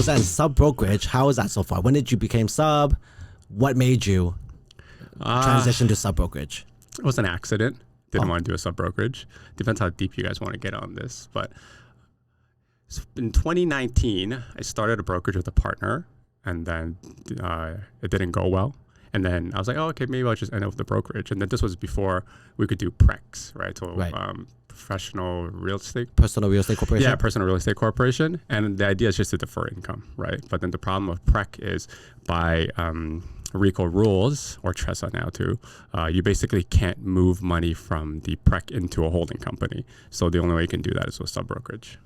Zhen, sub brokerage, how is that so far? When did you become sub? What made you transition to sub brokerage? It was an accident. Didn't want to do a sub brokerage. Depends how deep you guys want to get on this. But in 2019, I started a brokerage with a partner, and then it didn't go well. And then I was like, oh, okay, maybe I'll just end up with the brokerage. And then this was before we could do PRECs, right? So professional real estate. Personal real estate corporation? Yeah, personal real estate corporation. And the idea is just to defer income, right? But then the problem of PREC is by RICO rules, or TRESA now too, you basically can't move money from the PREC into a holding company. So the only way you can do that is with sub brokerage.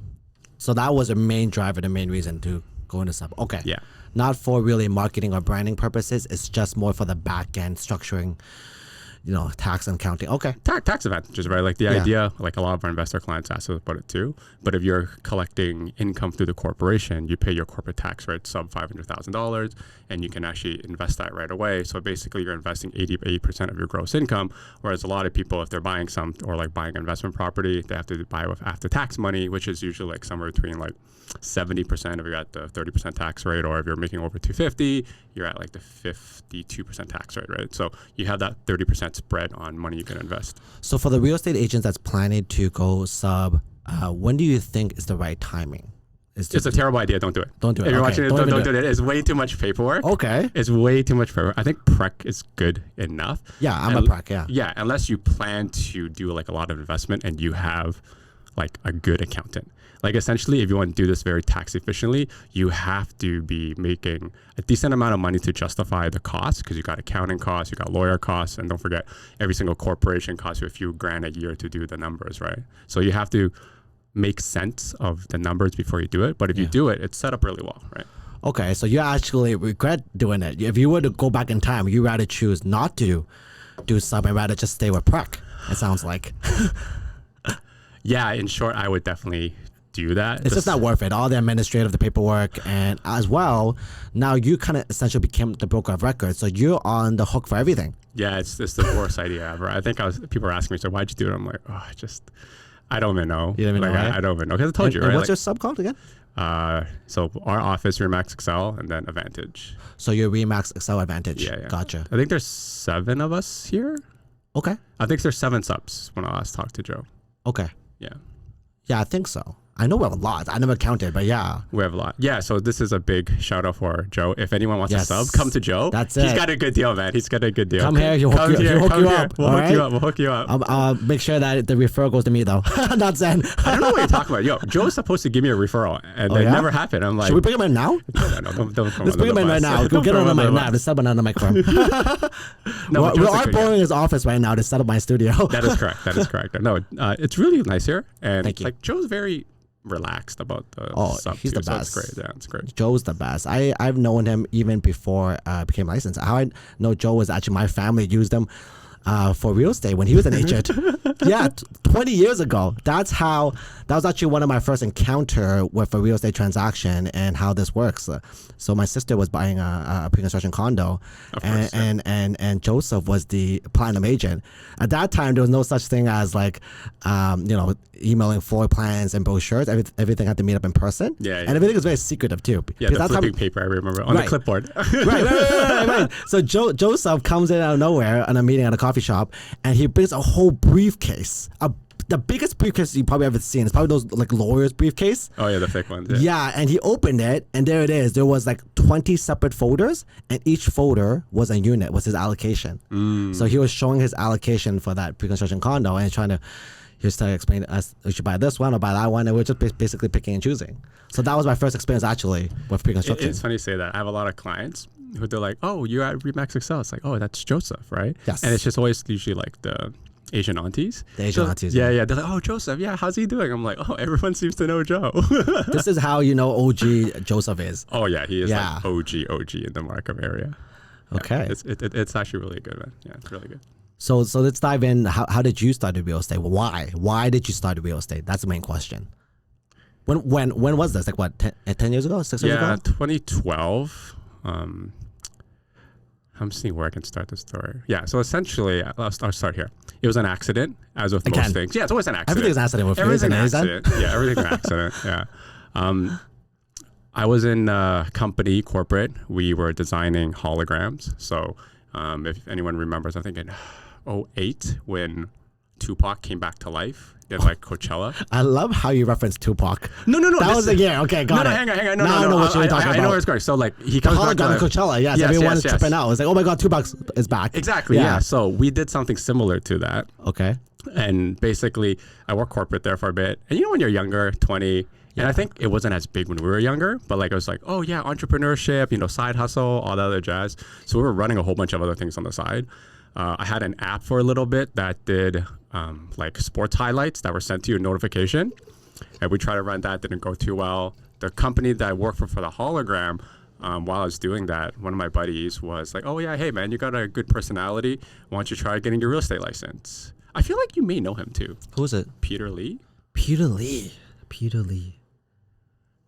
So that was the main driver, the main reason to go into sub. Okay. Yeah. Not for really marketing or branding purposes. It's just more for the back end structuring, tax and accounting. Okay. Tax advantages, right? Like the idea, like a lot of our investor clients ask us about it too. But if you're collecting income through the corporation, you pay your corporate tax rate sub $500,000, and you can actually invest that right away. So basically, you're investing 80% of your gross income. Whereas a lot of people, if they're buying some or like buying investment property, they have to buy with after tax money, which is usually like somewhere between like 70% if you're at the 30% tax rate, or if you're making over 250, you're at like the 52% tax rate, right? So you have that 30% spread on money you can invest. So for the real estate agents that's planning to go sub, when do you think is the right timing? It's a terrible idea. Don't do it. Don't do it. If you're Okay. watching it, don't do it. It's way too much paperwork. Okay. It's way too much paperwork. I think PREC is good enough. Yeah, I'm a PREC, yeah. Yeah, unless you plan to do like a lot of investment and you have like a good accountant. Like essentially, if you want to do this very tax efficiently, you have to be making a decent amount of money to justify the cost, because you got accounting costs, you got lawyer costs, and don't forget, every single corporation costs you a few grand a year to do the numbers, right? So you have to make sense of the numbers before you do it. But if you do it, it's set up really well, right? Okay, so you actually regret doing it. If you were to go back in time, you rather choose not to do sub and rather just stay with PREC, it sounds like. Yeah, in short, I would definitely do that. It's just not worth it. All the administrative, the paperwork, and as well, now you kind of essentially became the broker of record. So you're on the hook for everything. Yeah, it's the worst idea ever. I think people are asking me, so why'd you do it? I'm like, I don't even know. You don't even know, right? I don't even know. Because I told you, right? And what's your sub called again? So our office, Remax Excel, and then Advantage. So you're Remax Excel Advantage. Yeah. Gotcha. I think there's 7 of us here. Okay. I think there's 7 subs when I last talked to Joe. Okay. Yeah. Yeah, I think so. I know we have a lot. I never counted, but yeah. We have a lot. Yeah, so this is a big shout out for Joe. If anyone wants a sub, come to Joe. That's it. He's got a good deal, man. He's got a good deal. Come here, he'll hook you up. We'll hook you up. I'll make sure that the referral goes to me, though. Not Zhen. I don't know what you're talking about. Yo, Joe's supposed to give me a referral, and it never happened. I'm like, should we bring him in now? No, don't Let's bring him in right now. Go get on the mic now. Let's set up another mic for him. We are borrowing his office right now to set up my studio. That is correct. No, it's really nice here. And Thank you. like Joe's very relaxed about the sub he's too, the best. So it's great. Yeah, it's great. Joe's the best. I've known him even before I became licensed. How I know Joe was actually my family used him for real estate when he was an agent. Yeah, 20 years ago. That was actually one of my first encounter with a real estate transaction and how this works. So my sister was buying a pre-construction condo, and Joseph was the platinum agent. At that time, there was no such thing as like, emailing floor plans and brochures. Everything had to meet up in person. Yeah. And everything was very secretive too. Yeah, the flipping paper, I remember, on the clipboard. Right. So Joseph comes in out of nowhere on a meeting at a coffee shop, and he brings a whole briefcase. The biggest briefcase you probably ever seen. It's probably those like lawyers' briefcase. Oh yeah, the thick ones. Yeah, and he opened it, and there it is. There was like 20 separate folders, and each folder was a unit, was his allocation. So he was showing his allocation for that pre-construction condo, and he was trying to explain to us, we should buy this one or buy that one, and we're just basically picking and choosing. So that was my first experience actually with pre-construction. It's funny you say that. I have a lot of clients who they're like, oh, you're at Remax Excel. It's like, oh, that's Joseph, right? Yes. And it's just always usually like the Asian aunties. The Asian aunties. Yeah. They're like, oh, Joseph, yeah, how's he doing? I'm like, oh, everyone seems to know Joe. This is how you know OG Joseph is. Oh, yeah, he is like OG in the Markham area. Okay. Yeah, it's actually really good, man. Yeah, it's really good. So let's dive in. How did you start in real estate? Why did you start in real estate? That's the main question. When was this? Like what, 10 years ago? 6 years ago? Yeah, 2012. I'm seeing where I can start the story. Yeah, so essentially, I'll start here. It was an accident, as with most things. Yeah, it's always an accident. Everything's an accident with everything's an accident. Yeah, everything's an accident. Yeah. I was in company corporate. We were designing holograms. So if anyone remembers, I think in '08 when Tupac came back to life in like Coachella. I love how you reference Tupac. No. That was the year. Okay, got it. Hang on. Now I know what you're talking about. I know where it's going. So like he The comes back to hologram life. Coachella. Yes, everyone's tripping out. It's like, oh my God, Tupac is back. Exactly. Yeah. So we did something similar to that. Okay. And basically, I worked corporate there for a bit. And you know when you're younger, 20, and I think it wasn't as big when we were younger, but like it was like, oh yeah, entrepreneurship, side hustle, all that other jazz. So we were running a whole bunch of other things on the side. I had an app for a little bit that did like sports highlights that were sent to you a notification. And we tried to run that, didn't go too well. The company that I worked for the hologram, while I was doing that, one of my buddies was like, oh yeah, hey man, you got a good personality. Why don't you try getting your real estate license? I feel like you may know him too. Who's it? Peter Lee. Peter Lee.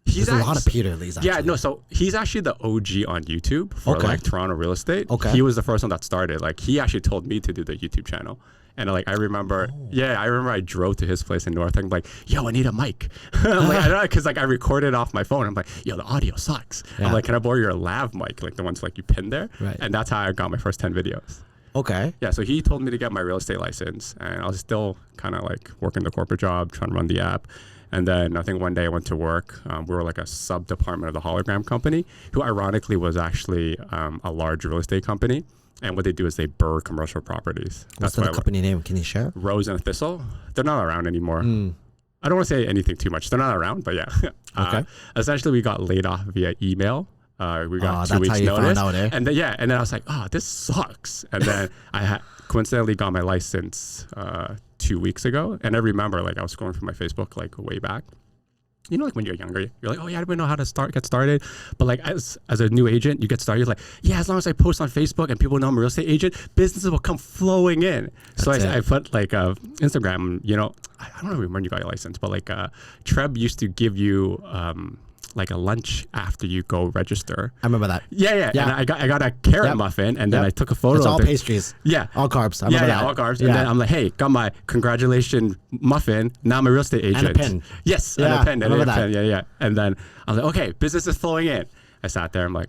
There's a lot of Peter Lees, actually. Yeah, no, so he's actually the OG on YouTube for like Toronto real estate. Okay. He was the first one that started. Like he actually told me to do the YouTube channel. And like I remember, I drove to his place in North. I'm like, yo, I need a mic. I'm like, I don't know, because like I recorded off my phone. I'm like, yo, the audio sucks. Yeah. I'm like, can I borrow your lav mic, like the ones like you pin there? Right. And that's how I got my first 10 videos. Okay. Yeah, so he told me to get my real estate license, and I was still kind of like working the corporate job, trying to run the app. And then I think one day I went to work. We were like a sub department of the hologram company, who ironically was actually a large real estate company. And what they do is they burr commercial properties. What's the company name? Can you share? Rose and Thistle. They're not around anymore. I don't want to say anything too much. They're not around, but yeah. Okay. Essentially, we got laid off via email. We got 2 that's weeks how you notice. found out, eh? And then I was like, oh, this sucks. And then I coincidentally got my license 2 weeks ago. And I remember like I was scrolling through my Facebook like way back. Like when you're younger, you're like, oh yeah, I don't know how to get started. But like as a new agent, you get started, you're like, yeah, as long as I post on Facebook and people know I'm a real estate agent, businesses will come flowing in. So I put like Instagram, I don't know when you got your license, but like Treb used to give you like a lunch after you go register. I remember that. Yeah. And I got a carrot muffin, and then I took a photo. It's all of it. pastries. Yeah, all carbs. I remember that. All carbs. And then I'm like, hey, got my congratulations muffin. Now I'm a real estate agent. And a pin. Yes, yeah, and a pin. I remember that. Pin. Yeah. And then I was like, okay, business is flowing in. I sat there. I'm like,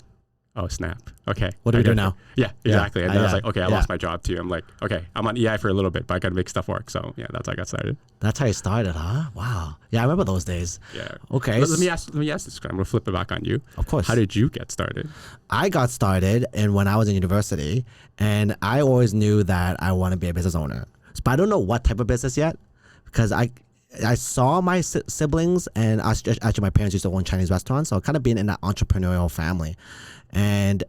oh snap. Okay. What do we do now? Yeah, exactly. And then I was like, okay, I lost my job too. I'm like, okay, I'm on EI for a little bit, but I got to make stuff work. So yeah, that's how I got started. That's how you started, huh? Wow. Yeah, I remember those days. Yeah. Okay. Let me ask this. I'm gonna flip it back on you. Of course. How did you get started? I got started when I was in university, and I always knew that I want to be a business owner. But I don't know what type of business yet, because I saw my siblings, and actually my parents used to own Chinese restaurants, so kind of being in that entrepreneurial family. And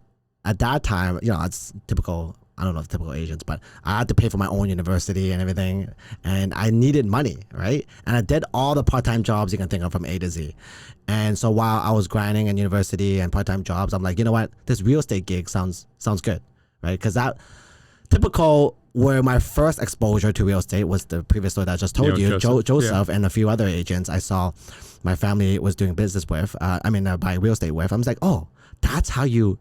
at that time, it's typical, I don't know if typical Asians, but I had to pay for my own university and everything, and I needed money, right? And I did all the part-time jobs you can think of from A to Z. And so while I was grinding in university and part-time jobs, I'm like, you know what? This real estate gig sounds good, right? Because that typical, where my first exposure to real estate was the previous story that I just told you, Joseph and a few other agents I saw my family was doing business with, buying real estate with. I was like, oh, that's how you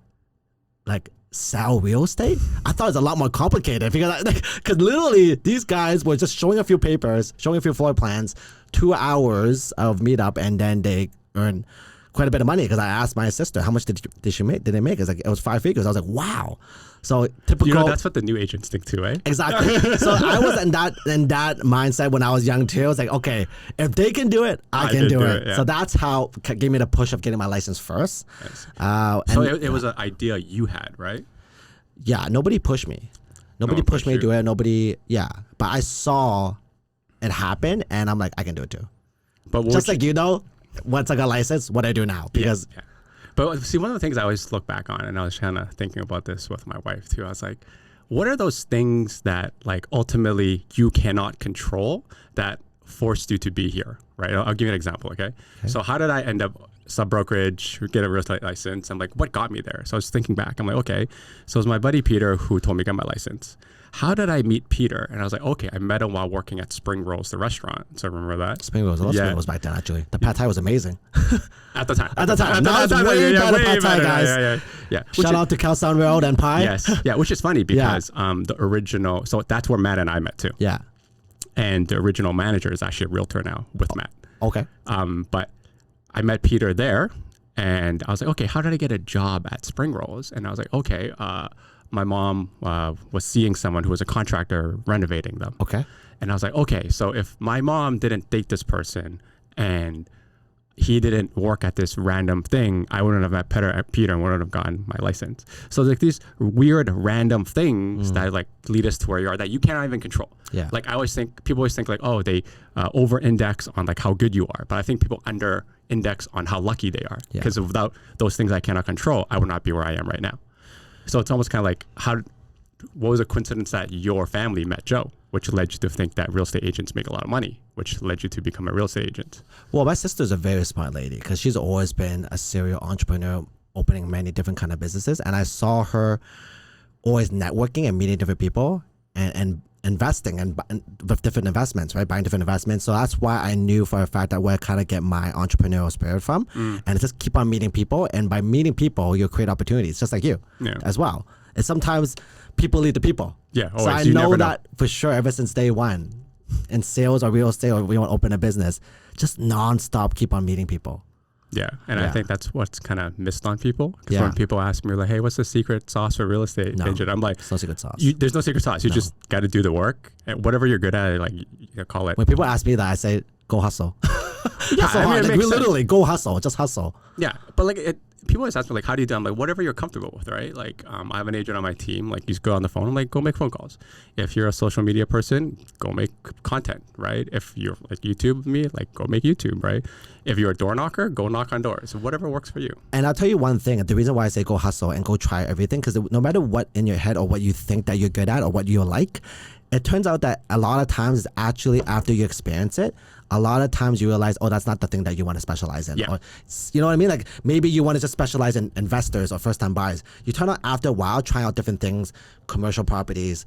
like sell real estate? I thought it was a lot more complicated, because literally these guys were just showing a few papers, showing a few floor plans, 2 hours of meetup, and then they earn quite a bit of money. Because I asked my sister, how much did she make? Did they make? It was 5 figures. I was like, wow. So typical. That's what the new agents think too, eh? Exactly. So I was in that mindset when I was young too. I was like, okay, if they can do it, I can do it. Yeah. So that's how gave me the push of getting my license first. So it was an idea you had, right? Yeah. Nobody pushed me. Nobody pushed me to do it. Nobody. Yeah. But I saw it happen, and I'm like, I can do it too. But just like once I got license, what I do now, because. Yeah. But see, one of the things I always look back on, and I was kind of thinking about this with my wife too. I was like, what are those things that like ultimately you cannot control that forced you to be here, right? I'll give you an example, okay? So how did I end up sub-brokerage, get a real estate license? I'm like, what got me there? So I was thinking back. I'm like, okay, so it was my buddy Peter who told me to get my license. How did I meet Peter? And I was like, okay, I met him while working at Spring Rolls, the restaurant. So remember that? Spring Rolls. I love Spring Rolls back then, actually. The pad thai was amazing. At the time. Now it's way better pad thai, guys. Yeah. Shout out to Calstown Road and Pie. Yes. Yeah, which is funny because the original, so that's where Matt and I met too. Yeah. And the original manager is actually a realtor now with Matt. Okay. But I met Peter there. And I was like, okay, how did I get a job at Spring Rolls? And I was like, okay, my mom was seeing someone who was a contractor renovating them. Okay. And I was like, okay, so if my mom didn't date this person and he didn't work at this random thing, I wouldn't have met Peter and wouldn't have gotten my license. So like these weird random things that like lead us to where you are that you cannot even control. Yeah. Like people always think like, oh, they over index on like how good you are. But I think people under index on how lucky they are. Because without those things I cannot control, I would not be where I am right now. So it's almost kind of like what was a coincidence that your family met Joe, which led you to think that real estate agents make a lot of money, which led you to become a real estate agent? Well, my sister's a very smart lady because she's always been a serial entrepreneur, opening many different kind of businesses. And I saw her always networking and meeting different people and investing and with different investments, right? Buying different investments. So that's why I knew for a fact that where I kind of get my entrepreneurial spirit from. And just keep on meeting people. And by meeting people, you'll create opportunities, just like you as well. And sometimes people lead the people. Yeah. So I know that for sure ever since day one in sales or real estate, or we want to open a business, just nonstop keep on meeting people. Yeah. And I think that's what's kind of missed on people. Because when people ask me like, hey, what's the secret sauce for real estate agent? I'm like, there's no secret sauce. There's no secret sauce. You just got to do the work. And whatever you're good at, like you call it. When people ask me that, I say, go hustle. Hustle hard. Like, we literally go hustle, just hustle. Yeah. But like people always ask me like, how do you do? I'm like, whatever you're comfortable with, right? Like I have an agent on my team, like you just go on the phone, I'm like, go make phone calls. If you're a social media person, go make content, right? If you're like YouTube me, like go make YouTube, right? If you're a door knocker, go knock on doors. Whatever works for you. And I'll tell you one thing, the reason why I say go hustle and go try everything, because no matter what in your head or what you think that you're good at or what you like, it turns out that a lot of times actually after you experience it, a lot of times you realize, oh, that's not the thing that you want to specialize in. Yeah. Or, you know what I mean? Like maybe you want to just specialize in investors or first-time buyers. You turn out after a while, trying out different things, commercial properties,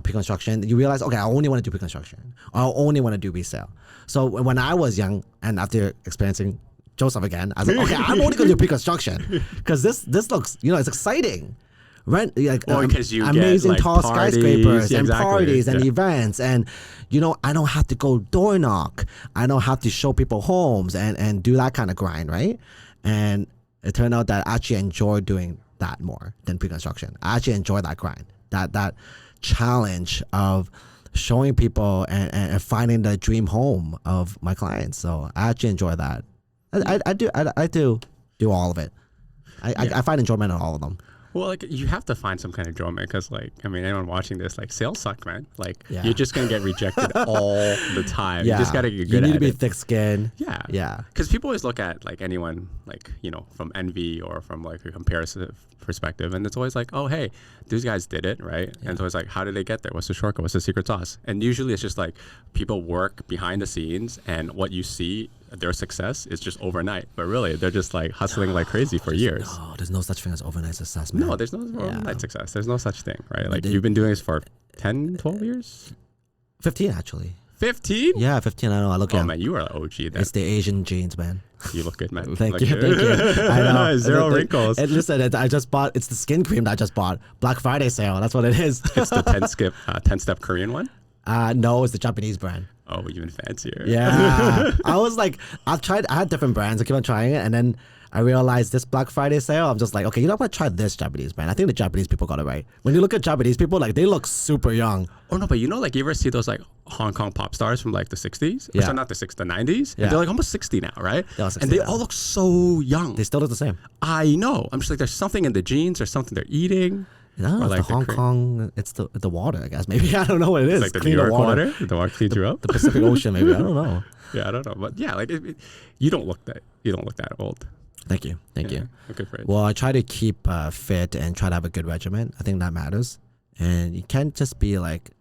pre-construction. You realize, okay, I only want to do pre-construction. Or I only want to do resale. So when I was young and after experiencing Joseph again, I was like, okay, I'm only going to do pre-construction because this looks, it's exciting. Rent like because you amazing get, like, tall parties, skyscrapers and exactly, parties and events, and I don't have to go door knock. I don't have to show people homes and do that kind of grind, right? And it turned out that I actually enjoy doing that more than pre-construction. I actually enjoy that grind, that challenge of showing people and finding the dream home of my clients. So I actually enjoy that. I do all of it. I find enjoyment in all of them. Well, like you have to find some kind of enjoyment because, like, I mean, anyone watching this, like, sales suck, man. Like, you're just gonna get rejected all the time. You just gotta get good at it. You need to be thick-skinned. Yeah. Because people always look at like anyone, like from envy or from like a comparative perspective, and it's always like, oh, hey, these guys did it, right? And it's always like, how did they get there? What's the shortcut? What's the secret sauce? And usually it's just like people work behind the scenes, and what you see their success is just overnight, but really they're just like hustling like crazy for years. No, there's no such thing as overnight success, man. No, there's no overnight success. There's no such thing, right? Like you've been doing this for 10, 12 years? 15 actually. 15? Yeah, 15. I know. I look young. Oh man, you are an OG then. It's the Asian genes, man. You look good, man. Thank you. I know. Zero wrinkles. And listen, I just bought. It's the skin cream that I just bought. Black Friday sale. That's what it is. It's the 10-step Korean one? No, it's the Japanese brand. Oh, even fancier. Yeah. I was like, I had different brands. I keep on trying it. And then I realized this Black Friday sale, I'm just like, okay, I'm going to try this Japanese brand. I think the Japanese people got it right. When you look at Japanese people, like they look super young. Oh, no, but like you ever see those like Hong Kong pop stars from like the 60s? Yeah. Sorry, not the 60s, the 90s? Yeah. They're like almost 60 now, right? They're 60 and they now. all look so young. They still look the same. I know. I'm just like, there's something in the genes or something they're eating. No, it's like the Hong Kong, it's the water, I guess. Maybe, I don't know what it is. It's like the New York water? The water cleans you up? The Pacific Ocean, maybe. I don't know. Yeah, I don't know. But yeah, like you don't look that old. Thank you. Good for it. Well, I try to keep fit and try to have a good regimen. I think that matters. And you can't just be like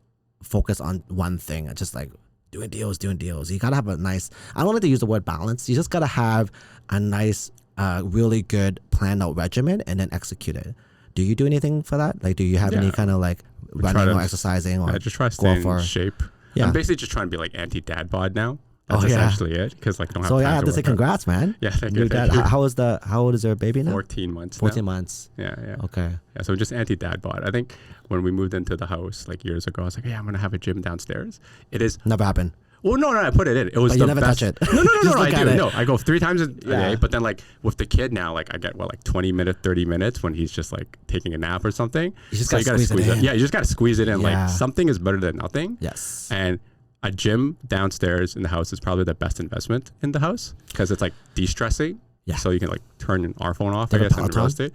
focused on one thing and just like doing deals. You gotta have a nice, I don't like to use the word balance. You just gotta have a nice, really good planned out regimen and then execute it. Do you do anything for that? Like, do you have any kind of like running or exercising or just try to stay in shape? Yeah. I'm basically just trying to be like anti-dad bod now. That's essentially it. Because like I don't have so time I have to say work out. congrats, man. Yeah, thank you. New dad. How old is their baby now? 14 months. 14 months. Yeah. Okay. Yeah, so just anti-dad bod. I think when we moved into the house like years ago, I was like, yeah, I'm gonna have a gym downstairs. It is never happened. Well, no, I put it in. It was But the you never best. touch it. No, Just I look at do. it. No, I go 3 times a Yeah. day. But then like with the kid now, like I get like 20 minutes, 30 minutes when he's just like taking a nap or something. You just So gotta squeeze it in. Yeah, you just gotta squeeze it in. Yeah. Like something is better than nothing. Yes. And a gym downstairs in the house is probably the best investment in the house because it's like de-stressing. Yeah. So you can like turn our phone off, Like I a guess, in real Peloton? estate.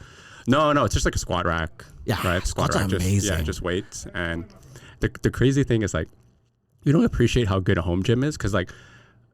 No, it's just like a squat rack. Yeah, Right. Squat squats are rack. Just, amazing. just weights. And the crazy thing is like, you don't appreciate how good a home gym is because like,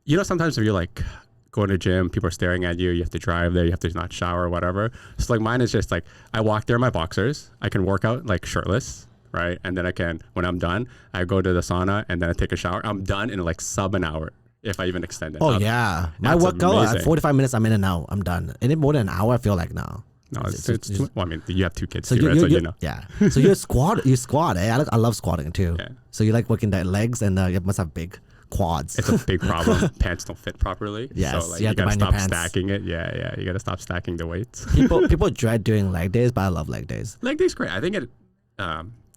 you know, sometimes if you're like going to gym, people are staring at you, you have to drive there, you have to not shower or whatever. So like mine is just like, I walk there in my boxers, I can work out like shirtless, right? And then I can, when I'm done, I go to the sauna and then I take a shower. I'm done in like sub an hour if I even extend it. Oh yeah, my That's workout amazing. at 45 minutes, I'm in and out. I'm done. Any more than an hour, I feel like no. No, it's too, well, I mean, you have 2 kids So too, right? So you know. yeah. So you squat, eh? I love squatting too. Yeah. So you like working the legs, and you must have big quads. It's a big problem. Pants don't fit properly. Yes, So like, you you have to gotta mind your stop pants. stacking it. Yeah. You gotta stop stacking the weights. people dread doing leg days, but I love leg days. Leg day's great. I think it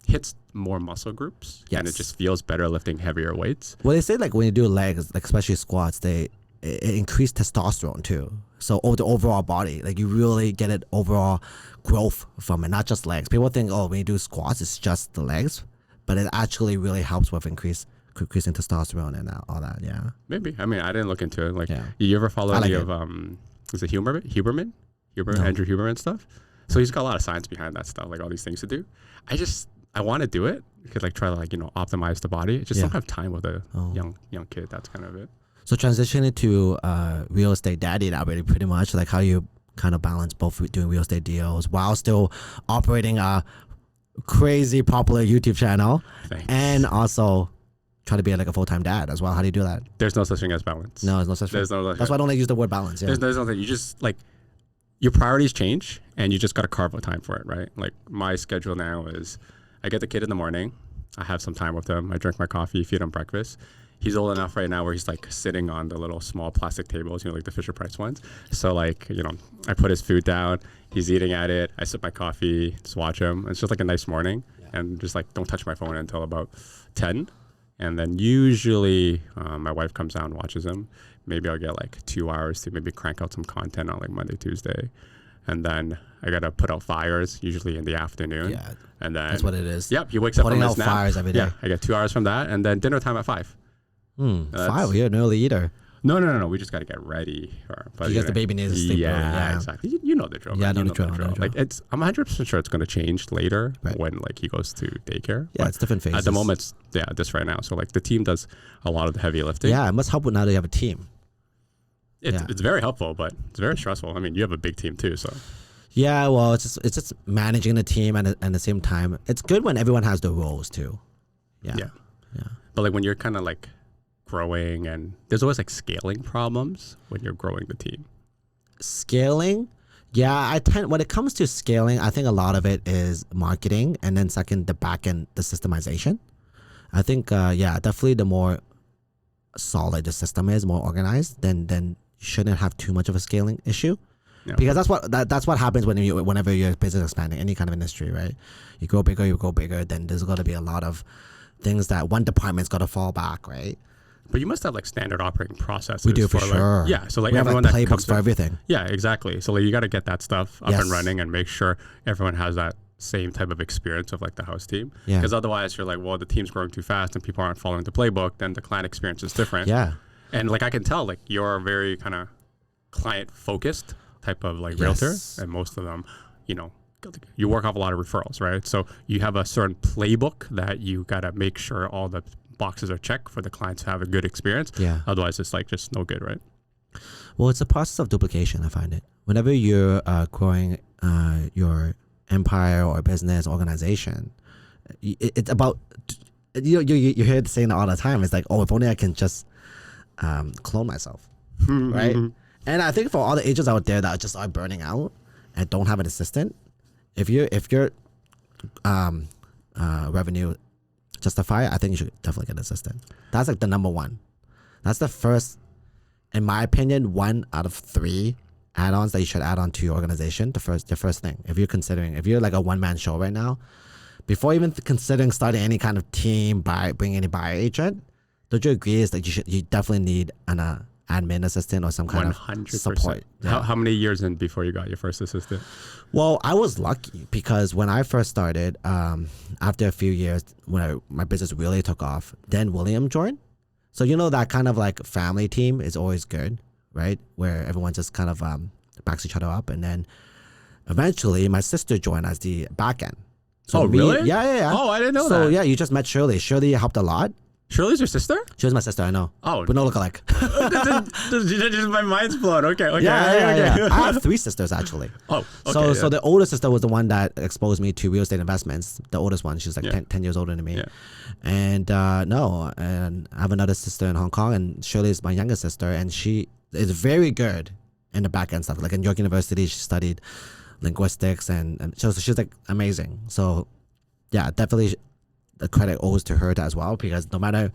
hits more muscle groups and it Yes. just feels better lifting heavier weights. Well, they say like when you do legs, like especially squats, it increase testosterone too. So the overall body, like you really get it overall growth from it, not just legs. People think, oh, when you do squats, it's just the legs, but it actually really helps with increasing testosterone and all that. Yeah. Maybe. I mean, I didn't look into it. Like, Yeah. you ever follow I like any it. of is it Huberman? No. Andrew Huberman stuff. So he's got a lot of science behind that stuff, like all these things to do. I want to do it because like try to like optimize the body. I just don't have time with a young kid. That's kind of it. So transitioning to real estate daddy now, really pretty much like how you kind of balance both doing real estate deals while still operating a crazy popular YouTube channel. Thanks. And also try to be like a full-time dad as well. How do you do that? There's no such thing as balance. No, there's no such thing. There's no such That's why I don't like use the word balance. Yeah. There's nothing. You just like your priorities change and you just got to carve out time for it, right? Like my schedule now is I get the kid in the morning. I have some time with him. I drink my coffee, feed him breakfast. He's old enough right now where he's like sitting on the little small plastic tables, like the Fisher Price ones. So like, I put his food down, he's eating at it. I sip my coffee, just watch him. It's just like a nice morning and just like, don't touch my phone until about 10. And then usually my wife comes down and watches him. Maybe I'll get like 2 hours to maybe crank out some content on like Monday, Tuesday. And then I got to put out fires usually in the afternoon. Yeah, and then that's what it is. Yep. He wakes up Putting from out his nap. fires every day. Yeah. I get 2 hours from that. And then dinner time at 5. 5, you're an early eater. No. We just got to get ready. Because the baby needs to sleep early. Yeah, exactly. You know the drill. Yeah, I man. know You the drill. Like I'm 100% sure it's going to change later when like he goes to daycare. Yeah, it's different phases. At the moment, this right now. So like the team does a lot of the heavy lifting. Yeah, it must help now that you have a team. It's very helpful, but it's very stressful. I mean, you have a big team too, so. Yeah, well, it's just managing the team and at the same time, it's good when everyone has their roles too. Yeah. But like when you're kind of like growing and there's always like scaling problems when you're growing the team. Scaling, yeah, when it comes to scaling, I think a lot of it is marketing, and then second, the back end, the systemization. I think, definitely the more solid the system is, more organized, then you shouldn't have too much of a scaling issue. Yeah. Because that's what happens whenever your business expanding, any kind of industry, right? You go bigger, then there's got to be a lot of things that one department's got to fall back, right? But you must have like standard operating processes. We do for sure. Yeah, so like we have everyone like that playbooks comes for everything. Yeah, exactly. So like you got to get that stuff up Yes. and running and make sure everyone has that same type of experience of like the house team. Yeah. Because otherwise you're like, well, the team's growing too fast and people aren't following the playbook. Then the client experience is different. Yeah. And like I can tell, like you're a very kind of client focused type of like realtor, and most of them, you work off a lot of referrals, right? So you have a certain playbook that you got to make sure all the boxes are checked for the clients to have a good experience. Yeah. Otherwise, it's like just no good, right? Well, it's a process of duplication, I find it. Whenever you're growing your empire or business organization, it's about, you hear it saying all the time. It's like, oh, if only I can just clone myself, right? And I think for all the agents out there that just are burning out and don't have an assistant, if your revenue justify it, I think you should definitely get an assistant. That's like the number one. That's the first, in my opinion, 1 out of 3 add-ons that you should add on to your organization. The first thing, if you're like a one-man show right now, before even considering starting any kind of team bringing any buyer agent, don't you agree is that you definitely need an admin assistant or some kind 100%. of support? Yeah. How many years in before you got your first assistant? Well, I was lucky because when I first started, after a few years, when my business really took off, then William joined. So you know that kind of like family team is always good, right? Where everyone just kind of backs each other up, and then eventually my sister joined as the back end. So really? Yeah. Oh, I didn't know that. So yeah, you just met Shirley. Shirley helped a lot. Shirley's your sister? She was my sister, I know. Oh. But no look alike. My mind's blown. Okay. Yeah. I have 3 sisters actually. Oh, okay. So the older sister was the one that exposed me to real estate investments. The oldest one, she's like 10 years older than me. Yeah. And and I have another sister in Hong Kong, and Shirley is my younger sister, and she is very good in the back end stuff. Like in York University, she studied linguistics, and so she's like amazing. So yeah, definitely the credit owes to her as well, because no matter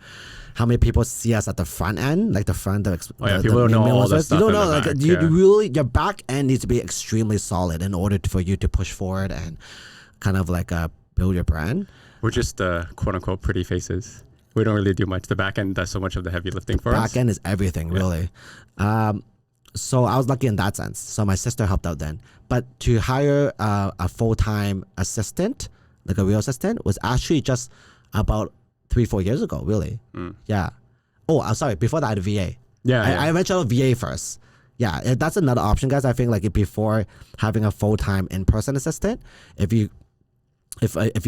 how many people see us at the front end, like the front, people don't know all the stuff. You don't know, like back, you really, your back end needs to be extremely solid in order for you to push forward and kind of like build your brand. We're just quote unquote pretty faces. We don't really do much. The back end does so much of the heavy lifting for us. Back end is everything, really. So I was lucky in that sense. So my sister helped out then. But to hire a full-time assistant, like a real assistant, was actually just about 3-4 years ago, really. Yeah. Oh, I'm sorry. Before that, I had a VA. I mentioned a VA first. Yeah, that's another option, guys. I think like before having a full-time in-person assistant, if you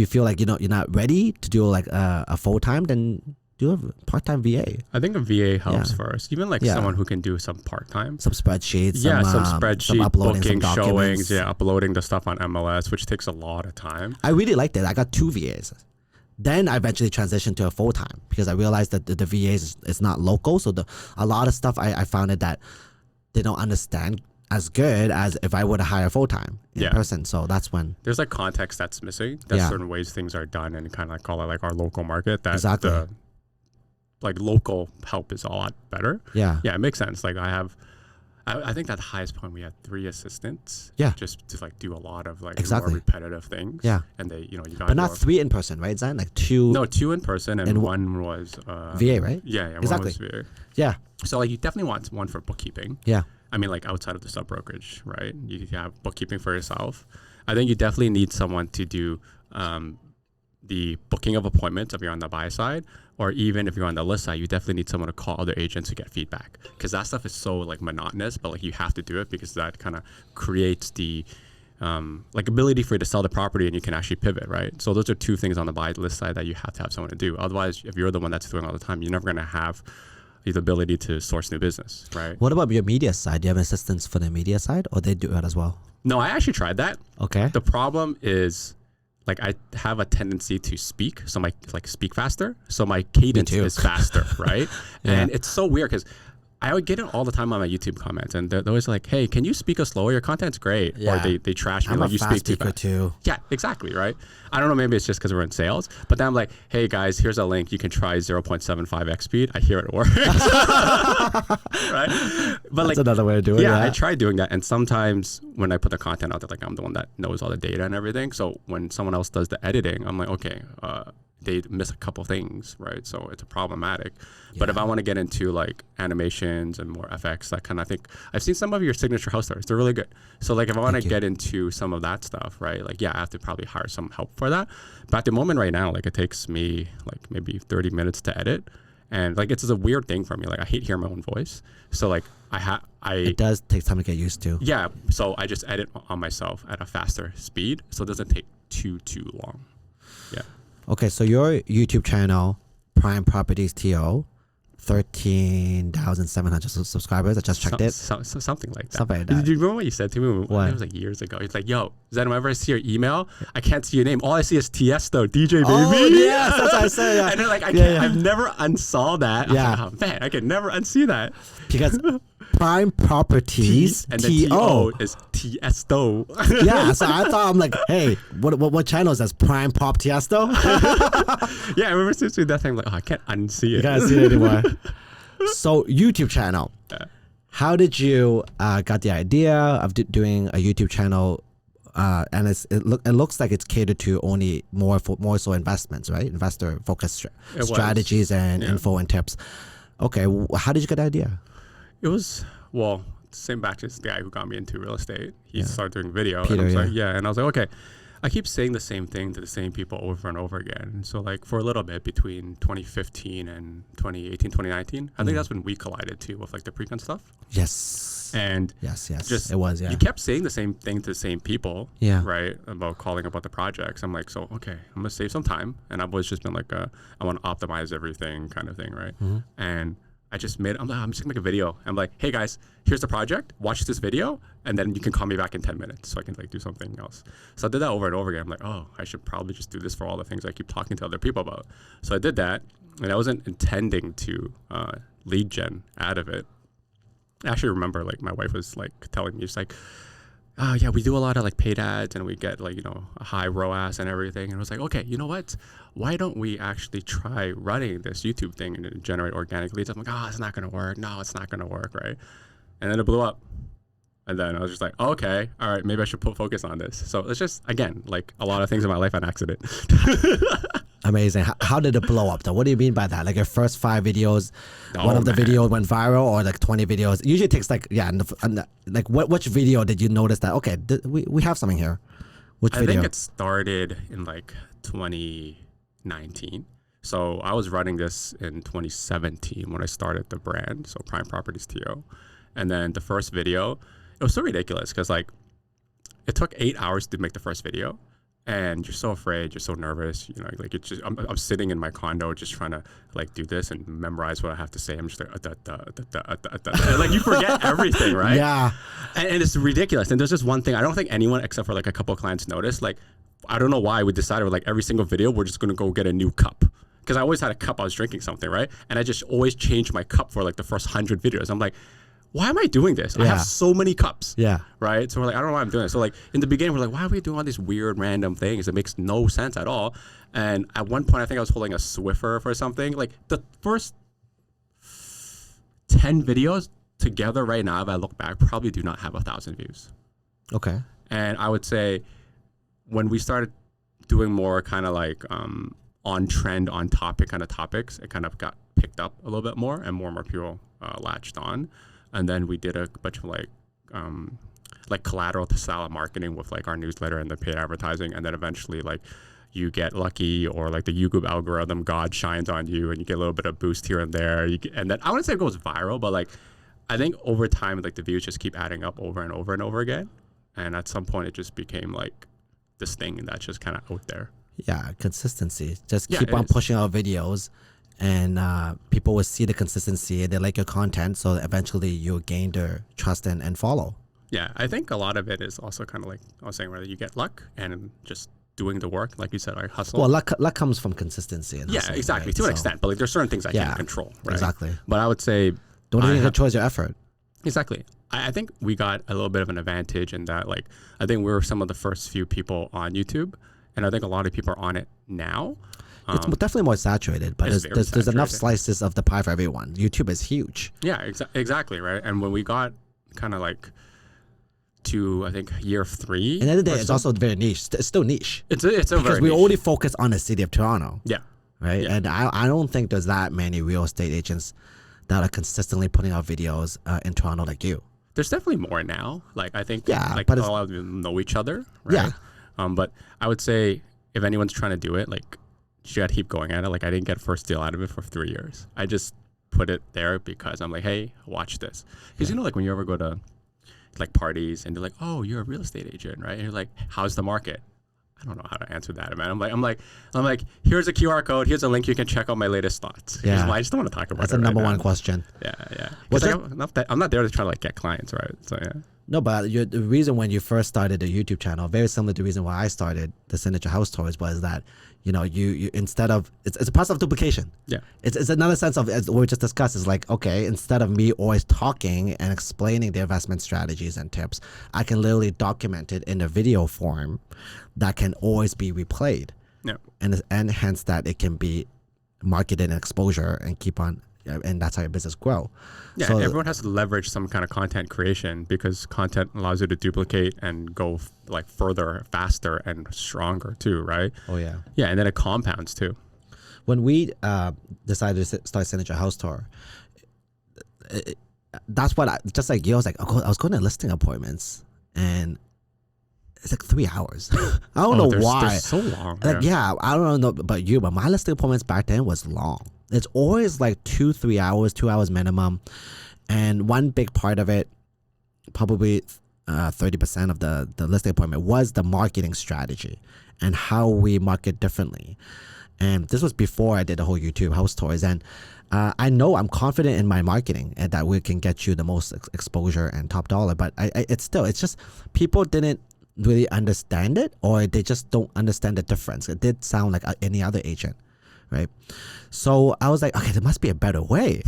feel like you're not ready to do like a full-time, then do a part-time VA. I think a VA helps first. Even like someone who can do some part-time. Some spreadsheets. Some spreadsheets, some uploading, booking, some showings. Yeah, uploading the stuff on MLS, which takes a lot of time. I really liked it. I got 2 VAs. Then I eventually transitioned to a full-time because I realized that the VAs is not local. So a lot of stuff I found it that they don't understand as good as if I were to hire full-time in person. So that's when there's like context that's missing. There's certain ways things are done, and kind of like call it like our local market. That exactly. Like local help is a lot better. Yeah, it makes sense. Like I think at the highest point we had 3 assistants. Yeah, just to like do a lot of like more repetitive things. Yeah, and they you got. But not 3 in person, right, Zhen? Like 2. No, 2 in person, and 1 was VA, right? Yeah, exactly. 1 was VA. Yeah. So like you definitely want one for bookkeeping. Yeah. I mean, like outside of the sub brokerage, right? You have bookkeeping for yourself. I think you definitely need someone to do the booking of appointments if you're on the buy side, or even if you're on the list side, you definitely need someone to call other agents to get feedback, because that stuff is so like monotonous, but like you have to do it because that kind of creates the like ability for you to sell the property, and you can actually pivot, right? So those are 2 things on the buy list side that you have to have someone to do. Otherwise, if you're the one that's doing all the time, you're never going to have the ability to source new business, right? What about your media side? Do you have assistants for the media side, or they do that as well? No, I actually tried that. Okay. The problem is, like, I have a tendency to speak, so speak faster, so my cadence is faster, right? And it's so weird because I would get it all the time on my YouTube comments, and they're always like, "Hey, can you speak us slower? Your content's great." Yeah. Or they trash me I'm like a you fast speak too speaker fast. too. Yeah, exactly, right? I don't know, maybe it's just because we're in sales, but then I'm like, "Hey guys, here's a link. You can try 0.75x speed." I hear it works, right? But that's another way to do it. Yeah, I tried doing that, and sometimes when I put the content out there, like I'm the one that knows all the data and everything. So when someone else does the editing, I'm like, okay. They miss a couple things, right? So it's problematic. Yeah. But if I want to get into like animations and more FX, that kind of thing, I've seen some of your signature HAUS Tours. They're really good. So like if I want to get into some of that stuff, right? Like, yeah, I have to probably hire some help for that. But at the moment right now, like it takes me like maybe 30 minutes to edit. And like, it's a weird thing for me. Like I hate hearing my own voice. So like it does take time to get used to. Yeah. So I just edit on myself at a faster speed. So it doesn't take too long. Yeah. Okay, so your YouTube channel, Prime Properties TO, 13,700 subscribers. I just checked it. Something like that. Something like that. Did you remember what you said to me? What? It was like years ago. It's like, yo, Zhen, whenever I see your email, I can't see your name. All I see is TS though, DJ baby. Oh, yes, that's what I said. Yeah. And then like, I've never unsaw that. Yeah. Like, oh man, I can never unsee that. Because Prime Properties and the TO is Tiesto. Yeah, so I thought, I'm like, hey, what channel is this? Prime Pop Tiesto? Yeah, I remember seriously that thing. Like, oh, I can't unsee it. You can't see it anymore. So YouTube channel. How did you got the idea of doing a YouTube channel? and it looks like it's catered to only more so investments, right? Investor focused strategies and info and tips. Okay, how did you get the idea? It was, well, same batch as the guy who got me into real estate. He started doing video. Peter, and I was like, and I was like, okay, I keep saying the same thing to the same people over and over again. So like for a little bit between 2015 and 2018, 2019, I think that's when we collided too with like the pre-con stuff. Yes. And yes, just it was, you kept saying the same thing to the same people, right? About calling about the projects. I'm like, so okay, I'm gonna save some time. And I've always just been like, I want to optimize everything kind of thing, right? And I just made, I'm just gonna make a video. I'm like, hey guys, here's the project, watch this video, and then you can call me back in 10 minutes so I can like do something else. So I did that over and over again. I'm like, oh, I should probably just do this for all the things I keep talking to other people about. So I did that, and I wasn't intending to lead gen out of it. I actually remember like my wife was like telling me, she's like, oh yeah, we do a lot of like paid ads and we get like, a high ROAS and everything. And I was like, okay, you know what? Why don't we actually try running this YouTube thing and generate organic leads? I'm like, oh, it's not going to work. No, it's not going to work, right? And then it blew up. And then I was just like, oh, okay, all right, maybe I should put focus on this. So it's just, again, like a lot of things in my life on accident. Amazing. How did it blow up though? What do you mean by that? Like your first 5 videos, one of the videos went viral, or like 20 videos? Usually it takes like, like which video did you notice that, okay, we have something here? Which video? I think it started in like 2019. So I was running this in 2017 when I started the brand, so Prime Properties TO. And then the first video, it was so ridiculous because like it took 8 hours to make the first video. And you're so afraid, you're so nervous, like it's just, I'm sitting in my condo just trying to like do this and memorize what I have to say. I'm just like, and, like you forget everything, right? Yeah. And it's ridiculous. And there's just one thing, I don't think anyone except for like a couple of clients noticed, like, I don't know why we decided like every single video, we're just going to go get a new cup. Because I always had a cup, I was drinking something, right? And I just always changed my cup for like the first 100 videos. I'm like, why am I doing this? I have so many cups. Yeah. Right. So we're like, I don't know why I'm doing this. So like in the beginning, we're like, why are we doing all these weird random things? It makes no sense at all. And at one point, I think I was holding a Swiffer for something. Like the first 10 videos together right now, if I look back, probably do not have 1,000 views. Okay. And I would say when we started doing more kind of like on trend, on topic kind of topics, it kind of got picked up a little bit more and more people latched on. And then we did a bunch of like collateral to style marketing with like our newsletter and the paid advertising. And then eventually like you get lucky, or like the YouTube algorithm, God shines on you and you get a little bit of boost here and there. And then I wouldn't say it goes viral, but like I think over time, like the views just keep adding up over and over and over again. And at some point it just became like this thing that's just kind of out there. Yeah, consistency. Just keep on pushing out videos. And people will see the consistency, they like your content, so eventually you'll gain their trust and follow. Yeah, I think a lot of it is also kind of like I was saying, where you get luck and just doing the work, like you said, like hustle. Well, luck comes from consistency. And hustle, exactly, right? To an extent, but like there's certain things I can't control. Right? Exactly. But I would say don't even control your effort. Exactly. I think we got a little bit of an advantage in that, like I think we were some of the first few people on YouTube, and I think a lot of people are on it now. It's definitely more saturated, but there's enough slices of the pie for everyone. YouTube is huge. Yeah, exactly, right? And when we got kind of like to, I think, year 3. And the other day, it's also very niche. It's still niche. It's still because very we niche. only focus on the city of Toronto. Yeah. Right? Yeah. And I don't think there's that many real estate agents that are consistently putting out videos in Toronto like you. There's definitely more now. Like, I think like but a lot of them know each other, right? Yeah. But I would say if anyone's trying to do it, like, you got to keep going at it. Like I didn't get a first deal out of it for 3 years. I just put it there because I'm like, hey, watch this. Because like when you ever go to like parties and they're like, oh, you're a real estate agent, right? And you're like, how's the market? I don't know how to answer that, man. I'm like, here's a QR code. Here's a link. You can check out my latest thoughts. Yeah. I just don't want to talk about it. That's the number one question. Yeah. I'm not there to try to like get clients, right? So yeah. No, but the reason when you first started the YouTube channel, very similar to the reason why I started the signature HAUS Tours, was that you instead of it's a process of duplication. Yeah, it's another sense of, as we just discussed, is like, okay, instead of me always talking and explaining the investment strategies and tips, I can literally document it in a video form that can always be replayed. Yeah, and hence that it can be marketed and exposure and keep on and that's how your business grow. Yeah, So everyone has to leverage some kind of content creation because content allows you to duplicate and go like further, faster, and stronger too, right? oh yeah. Yeah, and then it compounds too. When we decided to start Signature House Tour, that's what just like you, I was like, I was going to listing appointments, and it's like 3 hours. I don't know why. They're so long. Like yeah, I don't know about you, but my listing appointments back then was long. It's always like 2-3 hours, 2 hours minimum, and one big part of it, probably 30% of the listing appointment was the marketing strategy and how we market differently. And this was before I did the whole YouTube HAUS Tours, and I know I'm confident in my marketing and that we can get you the most exposure and top dollar. But it's just people didn't really understand it, or they just don't understand the difference. It did sound like any other agent, right? So I was like, okay, there must be a better way.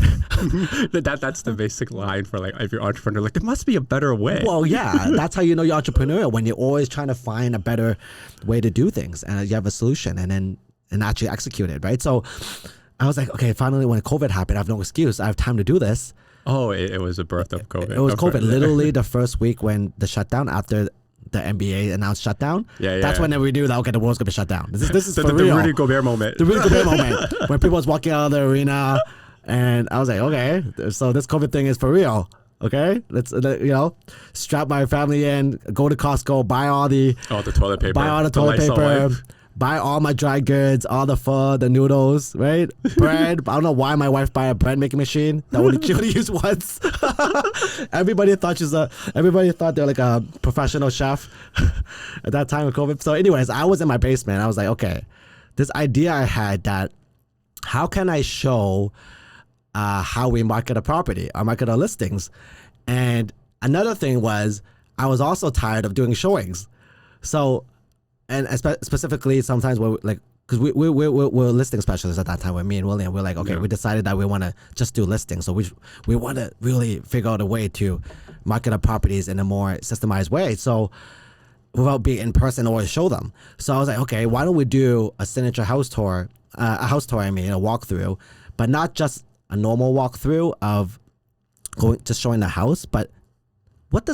That's the basic line for like if you're an entrepreneur, like there must be a better way. Well, yeah, that's how you know you're entrepreneurial, when you're always trying to find a better way to do things, and you have a solution, and actually execute it, right? So I was like, okay, finally when COVID happened, I have no excuse. I have time to do this. Oh, it was the birth of COVID. It was COVID. Literally the first week when the shutdown, after the NBA announced shutdown. That's when we knew that, okay, the world's going to be shut down. This is for real. The Rudy Gobert moment. The Rudy Gobert moment. When people was walking out of the arena, and I was like, okay, so this COVID thing is for real. Okay, let's strap my family in, go to Costco, buy all the toilet paper, buy all the toilet paper, buy all my dry goods, all the pho, the noodles, right? Bread. I don't know why my wife buy a bread making machine that she only used once. Everybody thought they're like a professional chef at that time of COVID. So anyways, I was in my basement. I was like, okay, this idea I had, that how can I show how we market a property or market our listings? And another thing was, I was also tired of doing showings. So, and specifically sometimes we're like, because we're listing specialists at that time with me and William. We're like, okay, we decided that we want to just do listings. So we want to really figure out a way to market our properties in a more systemized way. So without being in person or show them. So I was like, okay, why don't we do a signature house tour, a walkthrough, but not just a normal walkthrough of just showing the house, but what the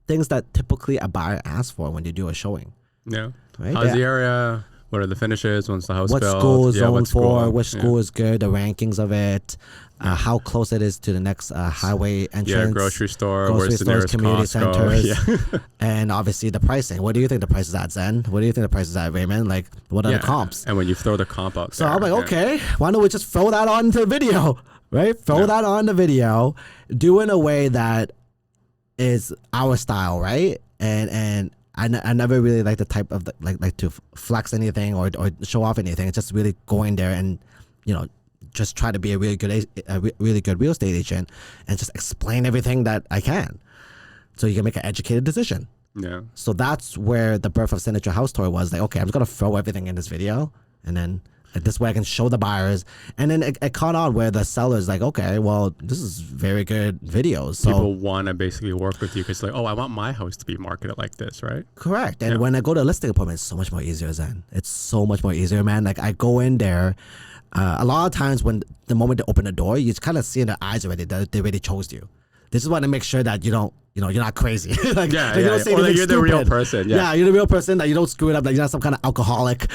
things that typically a buyer asks for when you do a showing. Yeah. Right? How's the area? What are the finishes? When's the house what built? School is zoned what for? Which school is good? The rankings of it. How close it is to the next highway entrance. Yeah, grocery store. Where's the nearest community Costco? centers. And obviously the pricing. What do you think the price is at, Zhen? What do you think the price is at, Raymond? Like, what are the comps? And when you throw the comp up So I'm like, okay, why don't we just throw that on the video, right? Throw that on the video, do in a way that is our style, right? And I never really like the type of like to flex anything or show off anything. It's just really going there and just try to be a really good real estate agent and just explain everything that I can, so you can make an educated decision. Yeah. So that's where the birth of Signature House Tour was. Like, okay, I'm just gonna throw everything in this video, and then this way I can show the buyers. And then it caught on where the seller's like, okay, well, this is very good videos. So people want to basically work with you because like, oh, I want my house to be marketed like this, right? Correct. And when I go to a listing appointment, it's so much more easier, Zhen. It's so much more easier, man. Like I go in there, a lot of times when the moment they open the door, you kind of see in their eyes already that they already chose you. This is want to make sure that you don't, you're not crazy. You don't say or that you're stupid. the real person. Yeah, you're the real person, that you don't screw it up, that you're not some kind of alcoholic.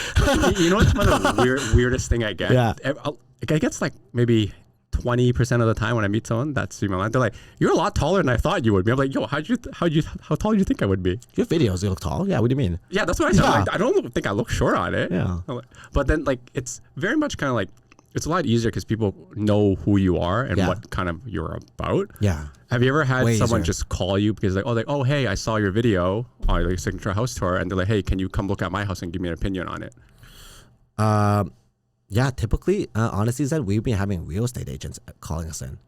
You know what's one of the weirdest thing I get? Yeah. I guess like maybe 20% of the time when I meet someone that's female, they're like, "You're a lot taller than I thought you would be." I'm like, "Yo, how tall do you think I would be?" Your videos, you look tall. Yeah, what do you mean? Yeah, that's what I said. Yeah. Like, I don't think I look short on it. Yeah. But then like it's very much kind of like, it's a lot easier because people know who you are and what kind of you're about. Yeah. Have you ever had someone easier. just call you because oh hey, I saw your video on your signature house tour, and they're like, hey, can you come look at my house and give me an opinion on it? Yeah, typically, honestly, Zed, we've been having real estate agents calling us in.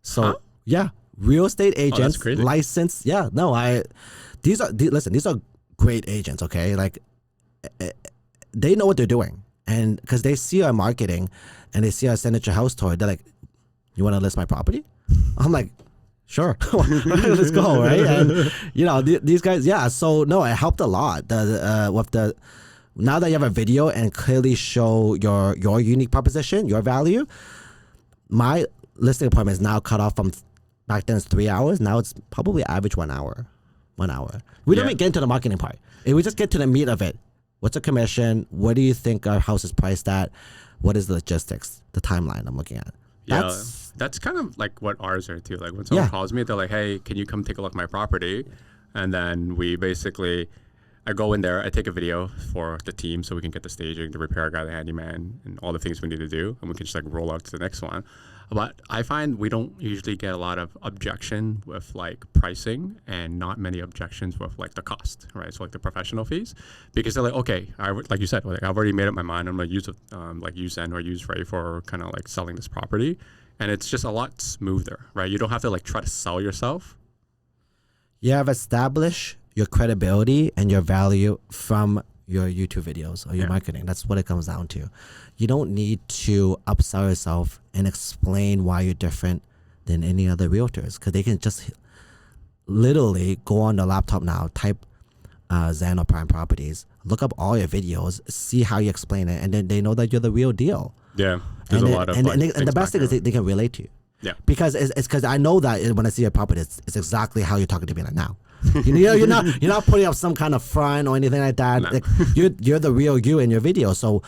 So yeah, real estate agents, licensed. Yeah, no, these are great agents. Okay, like they know what they're doing, and because they see our marketing and they see our signature house tour, they're like, you want to list my property? I'm like, sure, let's go, right? And these guys, yeah. So no, it helped a lot. Now that you have a video and clearly show your unique proposition, your value, my listing appointment is now cut off from back then it's 3 hours. Now it's probably average 1 hour. 1 hour. We don't even get into the marketing part. If we just get to the meat of it. What's a commission? What do you think our house is priced at? What is the logistics? The timeline I'm looking at. That's kind of like what ours are too. Like when someone calls me, they're like, hey, can you come take a look at my property? And then we basically, I go in there, I take a video for the team so we can get the staging, the repair guy, the handyman, and all the things we need to do. And we can just like roll out to the next one. But I find we don't usually get a lot of objection with like pricing and not many objections with like the cost, right? So like the professional fees, because they're like, okay, like you said, like I've already made up my mind. I'm gonna use like use Zhen or use Ray for kind of like selling this property, and it's just a lot smoother, right? You don't have to like try to sell yourself. You have established your credibility and your value from your YouTube videos or your marketing. That's what it comes down to. You don't need to upsell yourself and explain why you're different than any other realtors, because they can just literally go on the laptop now, type Zhen or Prime Properties, look up all your videos, see how you explain it, and then they know that you're the real deal. Yeah, there's a lot of and the best thing is they can relate to you. Yeah, because it's because I know that when I see your property, it's exactly how you're talking to me like now. You're not putting up some kind of front or anything like that. No. Like, you're the real you in your video, so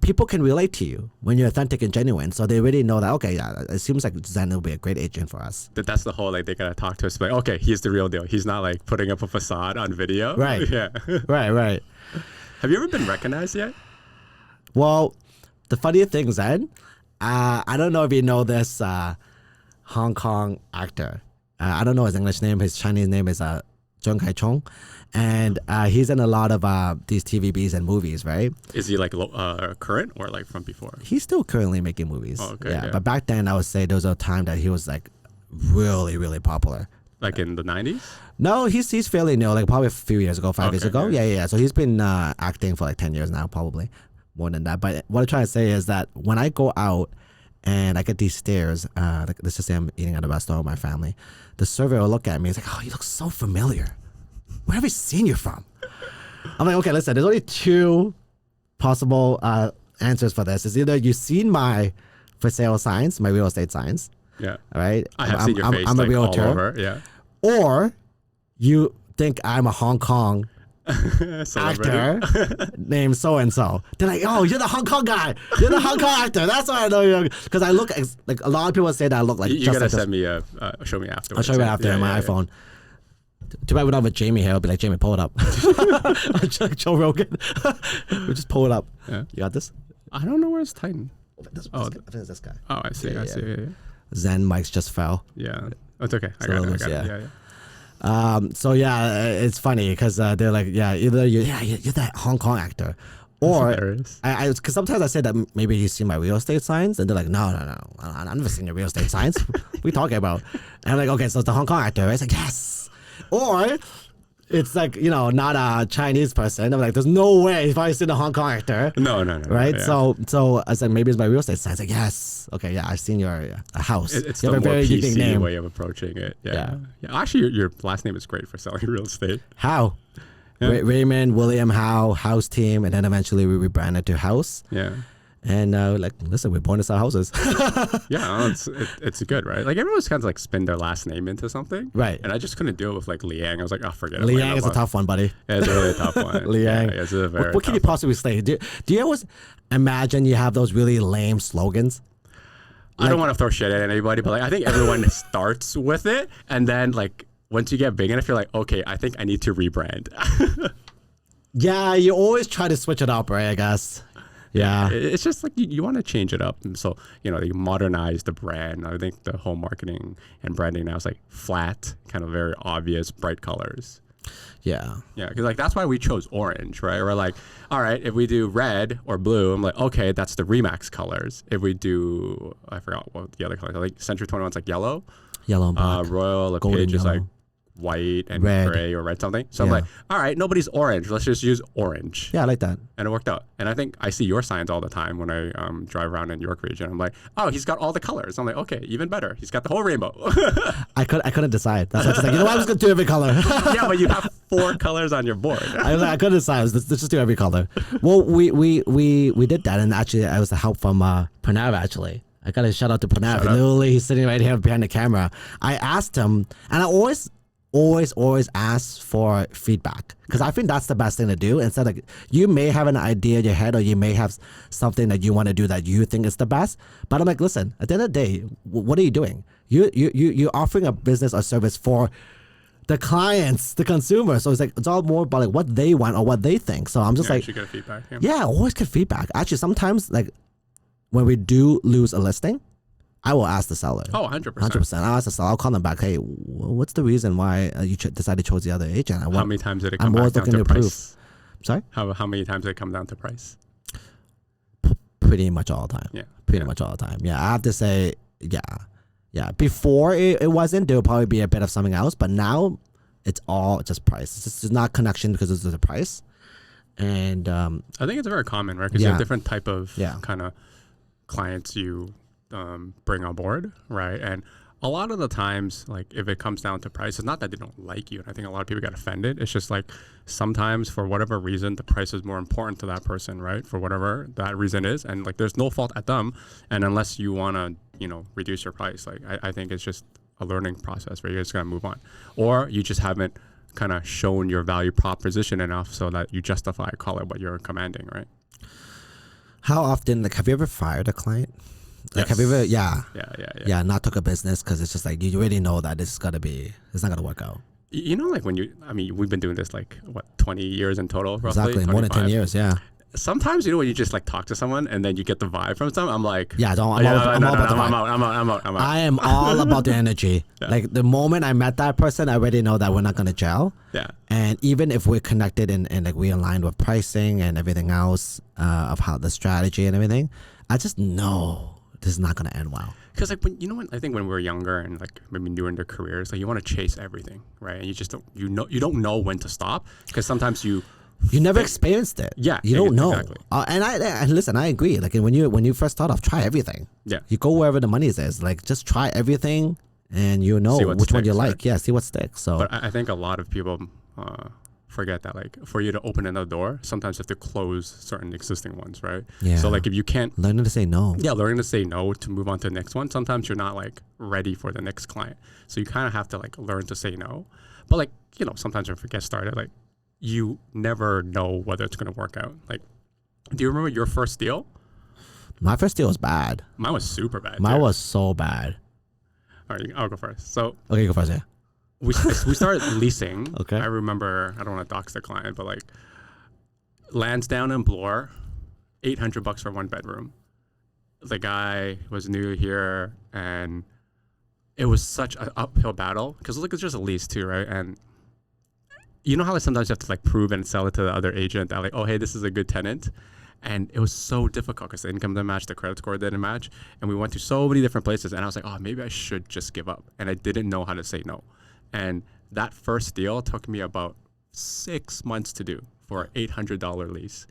people can relate to you when you're authentic and genuine. So they really know that, okay, yeah, it seems like Zhen will be a great agent for us. That's the whole, like, they gotta talk to us like, okay, he's the real deal. He's not like putting up a facade on video. Right. Yeah. Right. Have you ever been recognized yet? Well, the funny thing, Zhen, I don't know if you know this Hong Kong actor. I don't know his English name. His Chinese name is Zheng Kai-chong. And he's in a lot of these TVBs and movies, right? Is he like current or like from before? He's still currently making movies. Oh, okay, yeah. But back then, I would say there was a time that he was like really, really popular. Like in the 90s? No, he's fairly new, like probably a few years ago, 5 years ago. Yeah. So he's been acting for like 10 years now, probably more than that. But what I'm trying to say is that when I go out and I get these stares, like, let's just say I'm eating at a restaurant with my family, the server will look at me. It's like, oh, you look so familiar. Where have we seen you from? I'm like, okay, listen, there's only two possible answers for this. It's either you've seen my for sale signs, my real estate signs. Yeah. All right. I have seen your face I'm like a realtor. all over. Yeah. Or you think I'm a Hong Kong actor named so-and-so. They're like, oh, you're the Hong Kong guy. You're the Hong Kong actor. That's why I know you. Because I look like a lot of people say that I look like. You gotta send me show me after. I'll show you after my iPhone. Too bad we don't have a Jamie here. I'll be like, Jamie, pull it up. Joe Rogan. We just pull it up. Yeah. You got this? I don't know where it's tightened. I think it's this guy. Oh, I see. I see. Yeah. Zhen mics just fell. Yeah. It's okay. I got it. Yeah. So yeah, it's funny because they're like, yeah, either you're that Hong Kong actor, or because sometimes I say that maybe you see my real estate signs, and they're like, no, I've never seen your real estate signs. What are you talking about? And I'm like, okay, so it's the Hong Kong actor. Right? It's like, yes, or it's like, not a Chinese person. I'm like, there's no way if I see the Hong Kong actor. No. Right? Yeah. So I was like, maybe it's my real estate sign. It's like, yes. Okay, yeah, I've seen your house. It's the more PC way of approaching it. Yeah. Actually, your last name is great for selling real estate. Hau. Yeah. Raymond, William Hau, HAUS team, and then eventually we rebranded to HAUS. Yeah. And like, listen, we're born to sell houses. Yeah, it's good, right? Like everyone's kind of like spin their last name into something, right? And I just couldn't do it with like Liang. I was like, oh, forget it. Liang is a tough one, buddy. Yeah, it's a really tough one. Liang. Yeah, it's a very what can you possibly say? Do you always imagine you have those really lame slogans? I don't want to throw shit at anybody, but like I think everyone starts with it, and then like once you get big enough, you're like, okay, I think I need to rebrand. Yeah, you always try to switch it up, right? I guess. Yeah, it's just like you want to change it up, and so you modernize the brand. I think the whole marketing and branding now is like flat, kind of very obvious, bright colors. Yeah, because like that's why we chose orange, right? We're like, all right, if we do red or blue, I'm like, okay, that's the Remax colors. If we do, I forgot what the other colors. Like Century 21's like yellow and black. Royal LePage is like white and gray or red something. So I'm like, all right, nobody's orange. Let's just use orange. Yeah, I like that. And it worked out. And I think I see your signs all the time when I drive around in York region. I'm like, oh, he's got all the colors. I'm like, okay, even better. He's got the whole rainbow. I couldn't decide. That's why I was like, I'm just gonna do every color. Yeah, but you have 4 colors on your board. I couldn't decide. Let's just do every color. Well, we did that, and actually, I was the help from Panera actually. I got to shout out to Pranav. Literally, he's sitting right here behind the camera. I asked him, and I always ask for feedback because I think that's the best thing to do. Instead of, you may have an idea in your head or you may have something that you want to do that you think is the best. But I'm like, listen, at the end of the day, what are you doing? You're offering a business or service for the clients, the consumer. So it's all more about like what they want or what they think. So I'm just like, you get feedback. Yeah, always get feedback. Actually, sometimes like when we do lose a listing, I will ask the seller. Oh, 100%. 100%. I'll ask the seller. I'll call them back. Hey, what's the reason why you decided to choose the other agent? How many times did it come I'm back always down looking to to price? Sorry? How many times did it come down to price? Pretty much all the time. Yeah. Pretty much all the time. Yeah, I have to say, yeah. Before it wasn't, there would probably be a bit of something else, but now it's all just price. It's just not connection because it's the price. And I think it's very common, right? Because you have different type of kind of clients you bring on board, right? And a lot of the times, like if it comes down to price, it's not that they don't like you. And I think a lot of people get offended. It's just like sometimes for whatever reason, the price is more important to that person, right? For whatever that reason is. And like there's no fault at them. And unless you want to, reduce your price, like I think it's just a learning process where you're just going to move on. Or you just haven't kind of shown your value proposition enough so that you justify, call it what you're commanding, right? How often, like, have you ever fired a client? Like, Yes. have you ever, Yeah. not took a business because it's just like, you already know that it's not going to work out. Like we've been doing this like, 20 years in total, roughly? Exactly, more than 10 years, yeah. Sometimes, when you just like talk to someone and then you get the vibe from someone, I'm like, I'm all about the vibe. I'm out. I am all about the energy. Yeah. Like the moment I met that person, I already know that we're not going to gel. Yeah. And even if we're connected and like we aligned with pricing and everything else of how the strategy and everything, I just know this is not going to end well. Because like I think when we're younger and like maybe newer in their careers, like you want to chase everything, right? And you just don't, you don't know when to stop because sometimes you never experienced it. Yeah, you don't know. Exactly. And listen, I agree. Like when you first start off, try everything. Yeah. You go wherever the money is. Like just try everything, and you know which one you like. Right? Yeah, see what sticks. So, but I think a lot of people forget that like for you to open another door, sometimes you have to close certain existing ones, right? Yeah. So like if you can't learning to say no. Yeah, learning to say no to move on to the next one. Sometimes you're not like ready for the next client, so you kind of have to like learn to say no. But like sometimes when we get started, like you never know whether it's going to work out. Like, do you remember your first deal? My first deal was bad. Mine was super bad. Mine was so bad. All right, I'll go first. So okay, go first. Yeah. We started leasing. Okay. I remember. I don't want to dox the client, but like Lansdowne and Bloor, $800 for 1 bedroom. The guy was new here, and it was such an uphill battle because like it's just a lease too, right? And you know how like sometimes you have to like prove and sell it to the other agent that like, oh hey, this is a good tenant. And it was so difficult because the income didn't match, the credit score didn't match. And we went to so many different places. And I was like, oh, maybe I should just give up. And I didn't know how to say no. And that first deal took me about 6 months to do for an $800 lease.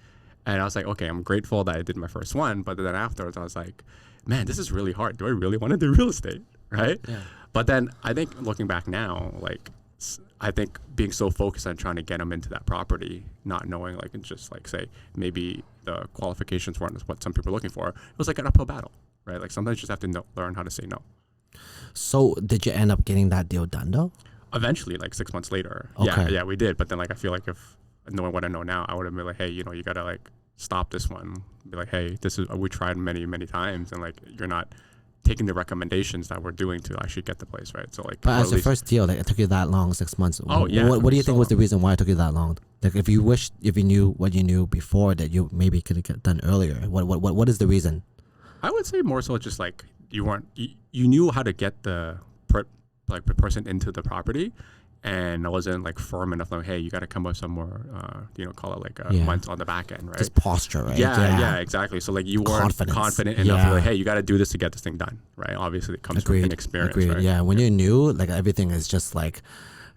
And I was like, okay, I'm grateful that I did my first one. But then afterwards, I was like, man, this is really hard. Do I really want to do real estate? Right? Yeah. But then I think looking back now, like, I think being so focused on trying to get them into that property, not knowing like, and just like say, maybe the qualifications weren't what some people are looking for. It was like an uphill battle, right? Like sometimes you just have to learn how to say no. So did you end up getting that deal done though? Eventually, like 6 months later. Okay. Yeah, we did. But then like, I feel like if knowing what I know now, I would have been like, hey, you got to like stop this one. Be like, hey, we tried many, many times. And like, you're not taking the recrecommendations that we're doing to actually get the place, right? So like, but as your first deal, like it took you that long, 6 months. Oh yeah. What do you think was the reason why it took you that long? Like if you knew what you knew before that you maybe could have get done earlier. What is the reason? I would say more so just like you knew how to get the person into the property, and I wasn't like firm enough. Like, hey, you got to come up with some more, call it like months on the back end, right? Just posture, right? Yeah, exactly. So like you weren't confident enough. Yeah. Like, hey, you got to do this to get this thing done, right? Obviously, it comes with an experience. Agreed. Right? Yeah, when you're new, like everything is just like,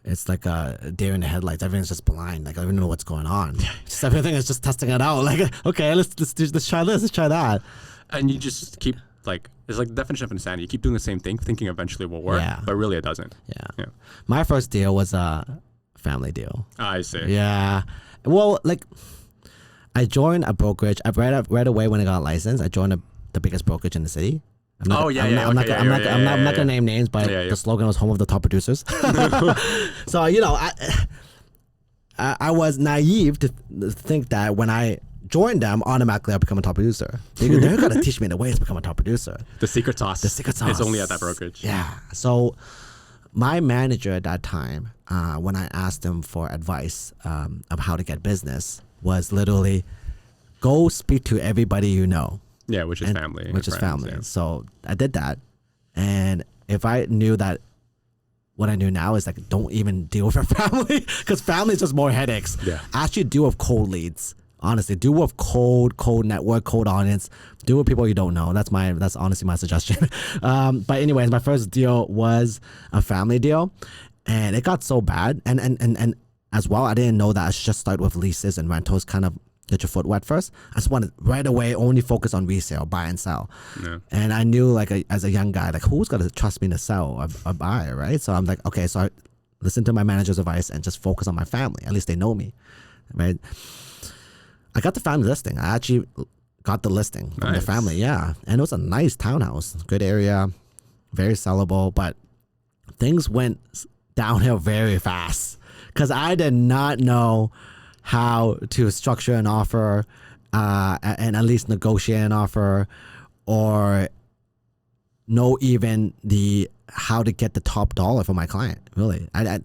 it's like a deer in the headlights. Everything's just blind. Like I don't even know what's going on. Just everything is just testing it out. Like okay, let's try this, let's try that. And you just keep like, it's like the definition of insanity. You keep doing the same thing, thinking eventually it will work, but really it doesn't. Yeah. My first deal was a family deal. I see. Yeah. Well, like I joined a brokerage. Right away when I got licensed, I joined the biggest brokerage in the city. I'm not, I'm not gonna name names, but the slogan was "Home of the Top Producers." So I was naive to think that when I joined them, automatically I become a top producer. They're gonna teach me the ways to become a top producer. The secret sauce. The secret sauce. It's only at that brokerage. Yeah. So my manager at that time, when I asked him for advice of how to get business, was literally go speak to everybody you know. Yeah, which is family. Which is friends, family. Yeah. So I did that. And if I knew that, what I knew now is like, don't even deal with your family, because family is just more headaches. Yeah. Actually deal with cold leads. Honestly, do with cold network, cold audience. Do with people you don't know. That's honestly my suggestion. But anyways, my first deal was a family deal, and it got so bad. And as well, I didn't know that I should just start with leases and rentals, kind of get your foot wet first. I just wanted right away only focus on resale, buy and sell. Yeah. And I knew like as a young guy, like who's gonna trust me to sell or buy, right? So I'm like, okay, so I listened to my manager's advice and just focus on my family. At least they know me, right? I got the family listing. I actually got the listing from the family, yeah. And it was a nice townhouse, good area, very sellable, but things went downhill very fast because I did not know how to structure an offer and at least negotiate an offer, or know even how to get the top dollar for my client. Really, I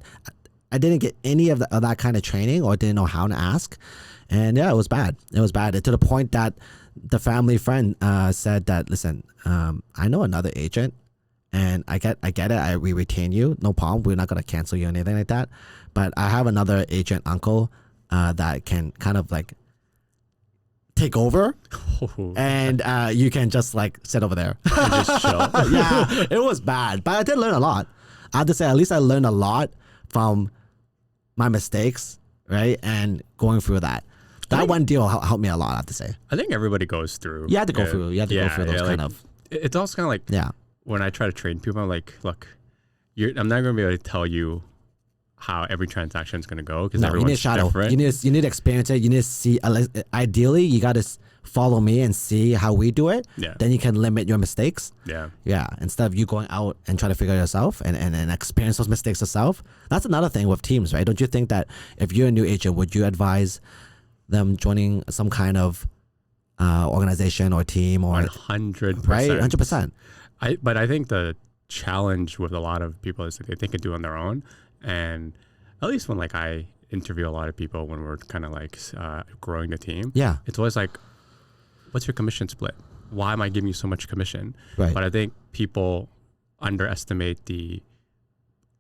didn't get any of that kind of training, or didn't know how to ask. And yeah, it was bad. It was bad to the point that the family friend said that, listen, I know another agent, and I get it. We retain you, no problem. We're not gonna cancel you or anything like that. But I have another agent uncle that can kind of like take over, and you can just like sit over there and just chill. Yeah, it was bad, but I did learn a lot. I have to say, at least I learned a lot from my mistakes, right? And going through that. That one deal helped me a lot, I have to say. I think everybody goes through. You have to go through. You have to go through those kind of. It's also kind of like when I try to train people, I'm like, look, I'm not going to be able to tell you how every transaction is going to go, because everyone's different. You need to experience it. You need to see. Ideally, you got to follow me and see how we do it. Yeah. Then you can limit your mistakes. Yeah. Yeah. Instead of you going out and trying to figure it yourself and experience those mistakes yourself. That's another thing with teams, right? Don't you think that if you're a new agent, would you advise them joining some kind of organization or team, or 100%, right? 100%. But I think the challenge with a lot of people is that they think it do on their own. And at least when like I interview a lot of people when we're kind of like growing the team, it's always like, what's your commission split? Why am I giving you so much commission? Right. But I think people underestimate the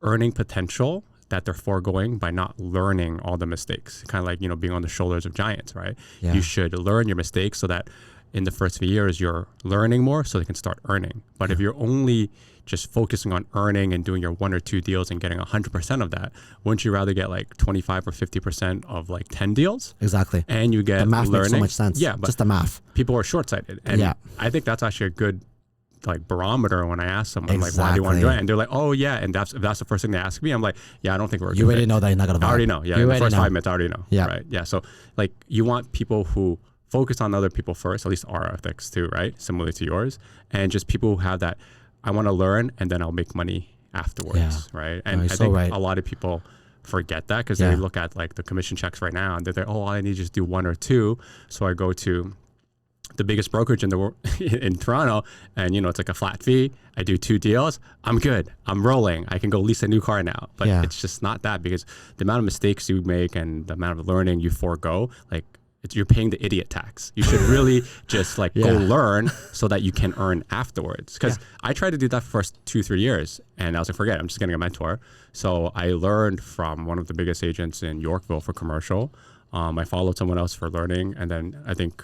earning potential that they're foregoing by not learning all the mistakes. Kind of like, being on the shoulders of giants, right? Yeah. You should learn your mistakes so that in the first few years you're learning more so they can start earning. But if you're only just focusing on earning and doing your 1 or 2 deals and getting 100% of that, wouldn't you rather get like 25 or 50% of like 10 deals? Exactly. And you get the math learning. Makes so much sense. Yeah, but just the math. People are short-sighted. And I think that's actually a good like barometer when I ask someone like, why do you want to join? And they're like, oh yeah, and if that's the first thing they ask me, I'm like, yeah, I don't think we're. You already know that you're not gonna buy. I already know. Yeah, in the first 5 minutes, I already know. Yeah, right. Yeah, so like you want people who focus on other people first, at least our ethics too, right? Similar to yours, and just people who have that. I want to learn, and then I'll make money afterwards, right? And I think a lot of people forget that because they look at like the commission checks right now, and they're like, oh, all I need to just do 1 or 2, so I go to the biggest brokerage in the world in Toronto, and it's like a flat fee. I do 2 deals. I'm good. I'm rolling. I can go lease a new car now. But it's just not that, because the amount of mistakes you make and the amount of learning you forego, like you're paying the idiot tax. You should really just like go learn so that you can earn afterwards. Because I tried to do that for the first 2-3 years, and I was like, forget it. I'm just getting a mentor. So I learned from one of the biggest agents in Yorkville for commercial. I followed someone else for learning, and then I think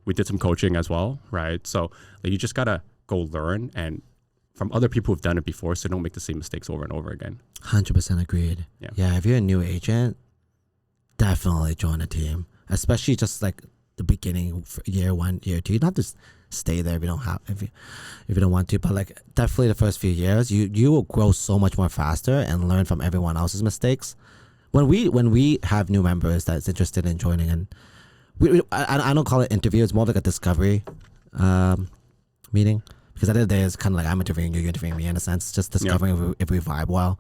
we did some coaching as well, right? So like, you just gotta go learn and from other people who've done it before, so don't make the same mistakes over and over again. 100% agreed. Yeah, if you're a new agent, definitely join a team, especially just like the beginning, year 1, year 2. You don't have to stay there if you don't have, if you don't want to, but like definitely the first few years, you will grow so much more faster and learn from everyone else's mistakes. When we have new members that's interested in joining, and I don't call it interview, it's more like a discovery meeting, because at the end of the day, it's kind of like I'm interviewing you, you're interviewing me in a sense, just discovering if we vibe well.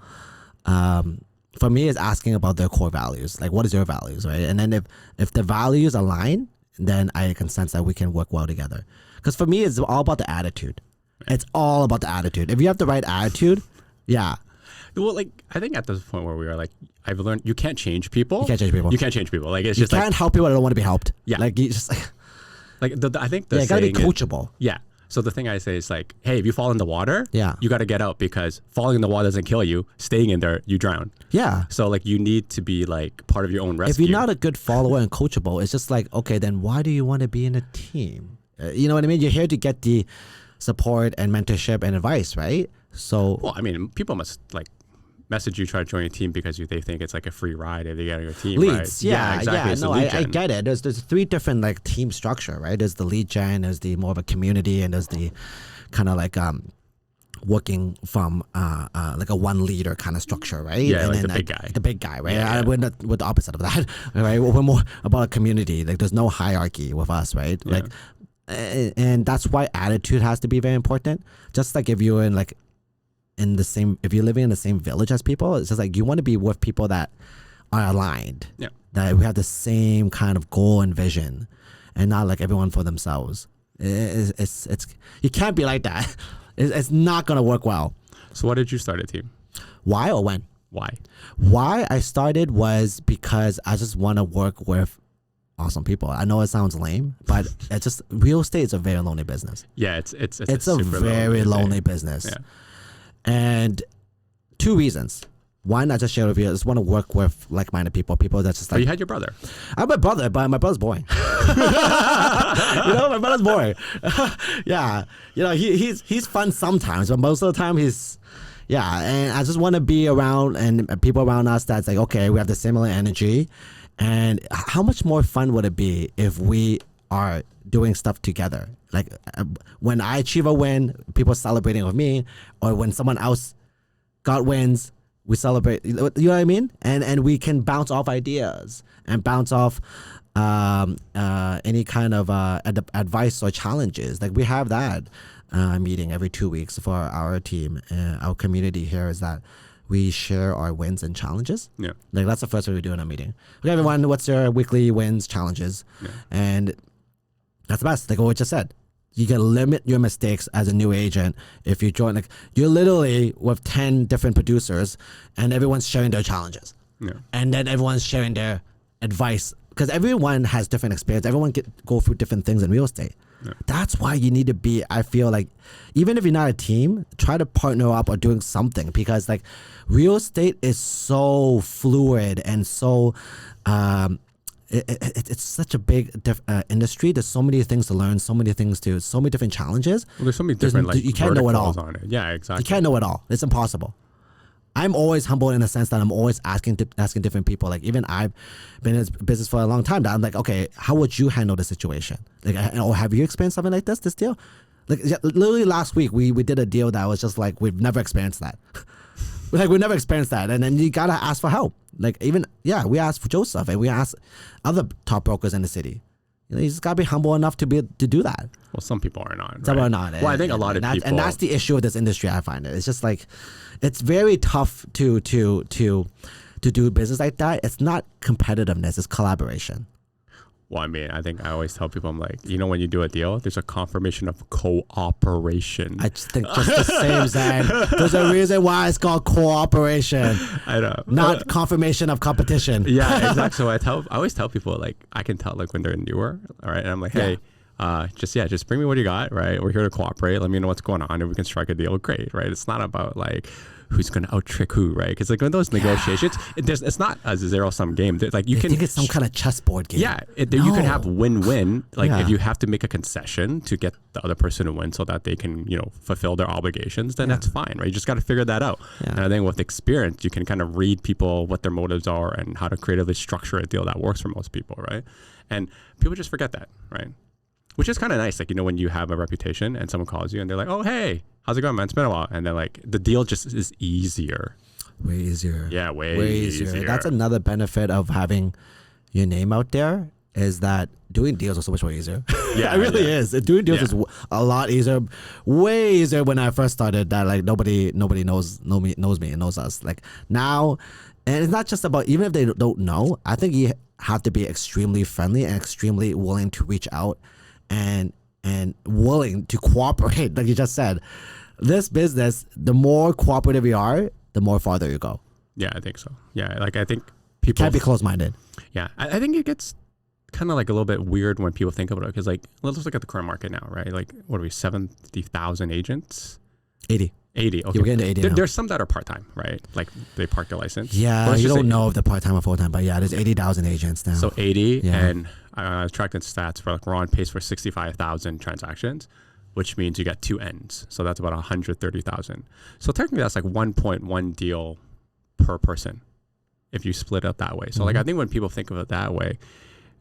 For me, it's asking about their core values. Like, what is your values, right? And then if the values align, then I can sense that we can work well together. Because for me, it's all about the attitude. It's all about the attitude. If you have the right attitude, yeah. Well, like, I think at this point where we are, like, I've learned you can't change people. You can't change people. You can't change people. Like, it's You just can't help people that don't want to be helped. Yeah. Like, you just like I think the you gotta be saying is- coachable. yeah. So the thing I say is like, hey, if you fall in the water, Yeah. you got to get out, because falling in the water doesn't kill you. Staying in there, you drown. Yeah. So like you need to be like part of your own rescue. If you're not a good follower and coachable, it's just like, okay, then why do you want to be in a team? You know what I mean? You're here to get the support and mentorship and advice, right? So, Well, I mean, people must like message you, try to join a team because they think it's like a free ride if they get on your team. leads, right? yeah, exactly. yeah. It's No, the lead I gen. get it. There's 3 different like team structure, right? There's the lead gen, there's the more of a community, and there's the kind of like working from like a one leader kind of structure, right? Yeah, and like then, the big guy. The big guy, right? Yeah, yeah. We're the opposite of that, right? We're more about a community. Like there's no hierarchy with us, right? Yeah. Like, and that's why attitude has to be very important. Just like if you're in like if you're living in the same village as people, it's just like you want to be with people that are aligned. Yeah. That we have the same kind of goal and vision, and not like everyone for themselves. It's you can't be like that. It's not gonna work well. So what did you start a team? Why or when? Why? Why I started was because I just want to work with awesome people. I know it sounds lame, but it's just real estate is a very lonely business. Yeah, it's It's a super very lonely thing. business. Yeah. And 2 reasons. One, I just shared with you. I just want to work with like-minded people that's just Oh, like, you had your brother. I have my brother, but my brother's boring. My brother's boring. Yeah. He's fun sometimes, but most of the time and I just want to be around and people around us that's like, okay, we have the similar energy. And how much more fun would it be if we are doing stuff together? Like when I achieve a win, people celebrating with me, or when someone else got wins, we celebrate. You know what I mean? And we can bounce off ideas and bounce off any kind of advice or challenges. Like we have that meeting every 2 weeks for our team. Our community here is that we share our wins and challenges. Yeah. Like that's the first thing we do in a meeting. Okay, everyone, what's your weekly wins, challenges? Yeah. And that's the best. Like what we just said. You can limit your mistakes as a new agent if you join. Like you're literally with 10 different producers, and everyone's sharing their challenges, and then everyone's sharing their advice because everyone has different experience. Everyone go through different things in real estate. Yeah. That's why you need to be. I feel like even if you're not a team, try to partner up or doing something because like real estate is so fluid and so. It's such a big industry. There's so many things to learn, so many different challenges. Well, there's so many different like you can't know it all. on it. Yeah, exactly. You can't know it all. It's impossible. I'm always humble in the sense that I'm always asking different people. Like even I've been in business for a long time. That I'm like, okay, how would you handle the situation? Like, or have you experienced something like this deal? Like literally last week we did a deal that was just like we've never experienced that. Like we never experienced that, and then you gotta ask for help. Like we asked for Joseph, and we asked other top brokers in the city. You just gotta be humble enough to do that. Well, some people are not. Some right? are not. Well, I think a lot of people, and that's the issue with this industry. I find it's just like it's very tough to do business like that. It's not competitiveness; it's collaboration. Well, I mean, I think I always tell people, I'm like, when you do a deal, there's a confirmation of cooperation. I just think just the same, Zhen. There's a reason why it's called cooperation. I know. Not confirmation of competition. Yeah, exactly. So I always tell people, like, I can tell, like, when they're newer, all right? And I'm like, hey, just bring me what you got, right? We're here to cooperate. Let me know what's going on. If we can strike a deal, great, right? It's not about, like, who's going to out trick who, right? Because like in those negotiations, it's not a zero-sum game. Like you can think it's some kind of chessboard game. Yeah, you can have win-win. Like if you have to make a concession to get the other person to win so that they can, fulfill their obligations, then that's fine, right? You just got to figure that out. Yeah. And I think with experience, you can kind of read people, what their motives are, and how to creatively structure a deal that works for most people, right? And people just forget that, right? Which is kind of nice, like, when you have a reputation and someone calls you and they're like, oh, hey, how's it going, man? It's been a while. And then, like, the deal just is easier. Way easier. Yeah, way easier. That's another benefit of having your name out there is that doing deals is so much more easier. Yeah, it really yeah. is. Doing deals Yeah. is a lot easier, way easier when I first started. That like nobody knows me and knows us. Like now, and it's not just about, even if they don't know. I think you have to be extremely friendly and extremely willing to reach out, and willing to cooperate. Like you just said, this business, the more cooperative you are, the more farther you go. Yeah, I think so. Yeah, like I think people Can't be close-minded. Yeah, I think it gets kind of like a little bit weird when people think about it, because like let's look at the current market now, right? Like what are we, 70,000 agents? 80. 80. Okay, You're getting to 80 now. There's some that are part time, right? Like they park their license. Yeah, But let's you just don't say- know if they're part-time or full-time, but yeah, there's 80,000 agents now. So 80, Yeah. and I was tracking stats for like we're on pace for 65,000 transactions, which means you get two ends. So that's about 130,000. So technically that's like 1.1 deal per person if you split up that way. So like I think when people think of it that way,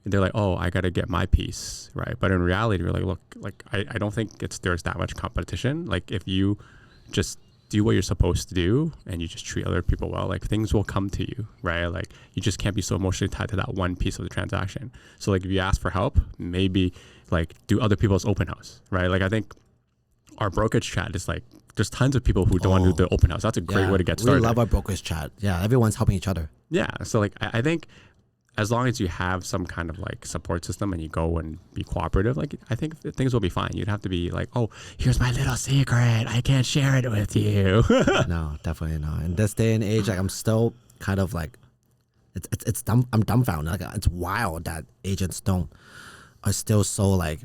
they're like, oh, I got to get my piece, right? But in reality, we're like, look, like I don't think there's that much competition. Like if you just do what you're supposed to do and you just treat other people well, like things will come to you, right? Like you just can't be so emotionally tied to that one piece of the transaction. So like if you ask for help, maybe like do other people's open house, right? Like I think our brokerage chat is like, there's tons of people who don't want to do the open house. That's a great way to get started. We love our brokers chat. Yeah, everyone's helping each other. Yeah. So like I think as long as you have some kind of like support system and you go and be cooperative, like I think things will be fine. You'd have to be like, oh, here's my little secret, I can't share it with you. No, definitely not. In this day and age, like I'm still kind of like, I'm dumbfounded. Like it's wild that agents are still so like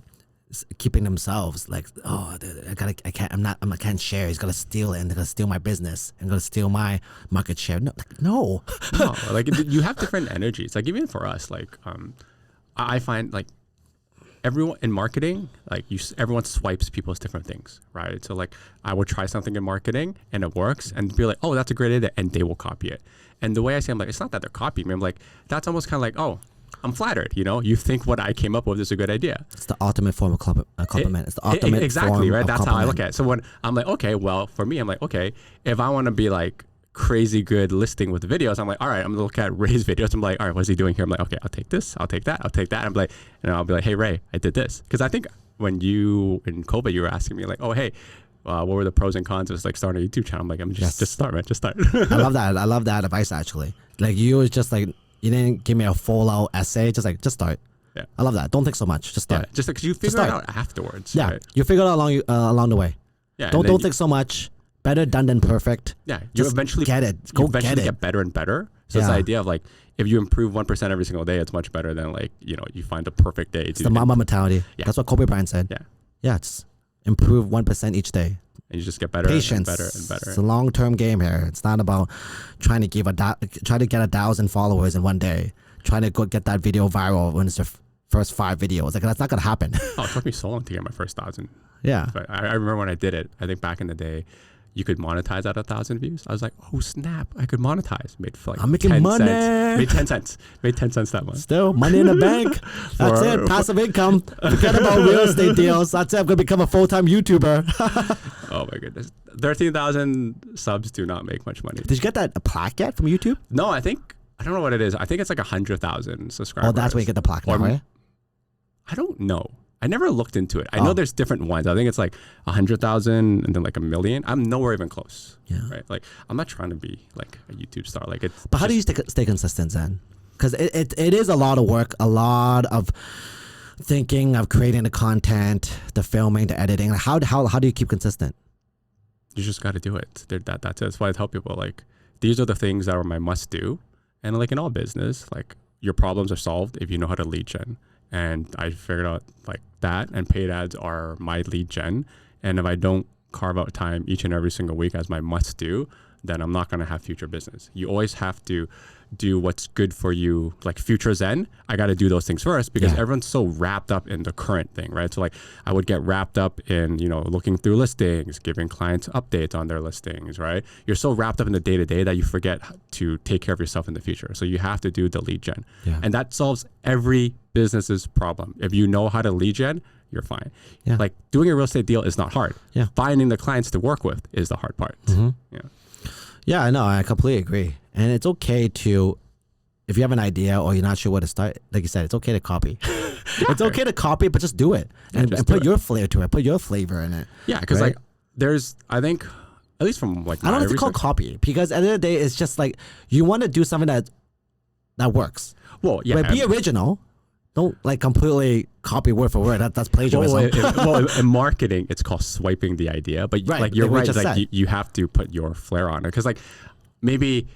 keeping themselves like, oh, I can't share. He's gonna steal it, and they're gonna steal my business and gonna steal my market share. No, no. No, like you have different energies. Like even for us, like I find like everyone in marketing, like everyone swipes people's different things, right? So like I will try something in marketing and it works, and be like, oh, that's a great idea, and they will copy it. And the way I say, I'm like, it's not that they're copying me. I'm like, that's almost kind of like, oh, I'm flattered. You know, you think what I came up with is a good idea. It's the ultimate form of compliment. It's the ultimate exactly form right. of That's how I compliment. look at it. So when I'm like, okay, well, for me, I'm like, okay, if I want to be like crazy good listing with the videos, I'm like, all right, I'm gonna look at Ray's videos. I'm like, all right, what's he doing here? I'm like, okay, I'll take this, I'll take that, I'll take that. I'm like, and I'll be like, hey Ray, I did this, because I think when you in COVID, you were asking me like, oh hey, what were the pros and cons of like starting a YouTube channel? I'm like, just start, man, just start. I love that. I love that advice actually. Like you was just like, you didn't give me a full out essay. Just start. Yeah. I love that. Don't think so much. Just start. Yeah, just because you figure it out afterwards. Yeah, right? you figure it out along the way. Yeah, Don't think so much. Better done than perfect. Yeah, you Just eventually get it. You Go eventually get it. get better and better. So it's the Yeah. idea of like, if you improve 1% every single day, it's much better than like, you know, you find the perfect day. It's the mama mentality. Yeah. That's what Kobe Bryant said. Yeah. Yeah, it's improve 1% each day. And you just get better Patience. and better and better. It's a long-term game here. It's not about trying to get 1,000 followers in one day. Trying to go get that video viral when it's the first 5 videos. Like that's not gonna happen. Oh, it took me so long to get my first 1,000. Yeah. But I remember when I did it, I think back in the day, you could monetize at 1,000 views. I was like, oh snap, I could monetize. Made for like I'm making 10 money. Cents. Made 10 cents. Made 10 cents that month. Still money in the bank. That's it. Passive income. Forget about real estate deals. That's it. I'm gonna become a full-time YouTuber. Oh my goodness. 13,000 subs do not make much money. Did you get that plaque yet from YouTube? No, I don't know what it is. I think it's like 100,000 subscribers. Oh, that's where you get the plaque now, right? I don't know. I never looked into it. I know there's different ones. I think it's like 100,000 and then like 1 million. I'm nowhere even close. Yeah. Right. Like I'm not trying to be like a YouTube star. Like it's. But how do you stay consistent then? Because it is a lot of work, a lot of thinking of creating the content, the filming, the editing. Like how do you keep consistent? You just got to do it. That's it. That's why I tell people like these are the things that are my must do. And like in all business, like your problems are solved if you know how to lead gen. And I figured out like that, and paid ads are my lead gen. And if I don't carve out time each and every single week as my must do, then I'm not going to have future business. You always have to do what's good for you. Like future Zhen, I got to do those things first because everyone's so wrapped up in the current thing, right? So like I would get wrapped up in, you know, looking through listings, giving clients updates on their listings, right? You're so wrapped up in the day to day that you forget to take care of yourself in the future. So you have to do the lead gen. Yeah. And that solves every business's problem. If you know how to lead gen, you're fine. Yeah. Like doing a real estate deal is not hard. Yeah. Finding the clients to work with is the hard part. Mm-hmm. Yeah. Yeah, I know. I completely agree. And it's okay to, if you have an idea or you're not sure where to start, like you said, it's okay to copy. It's okay to copy, but just do it and put your flair to it. Put your flavor in it. Yeah, because right? like there's, I think, at least from like I don't my know if it's called research- copy, because at the end of the day, it's just like you want to do something that works. Well, yeah. But be original. Don't like completely copy word for word. That's plagiarism. In marketing, it's called swiping the idea. But Right, like you're like we right, just like said. you have to put your flair on it. Because like maybe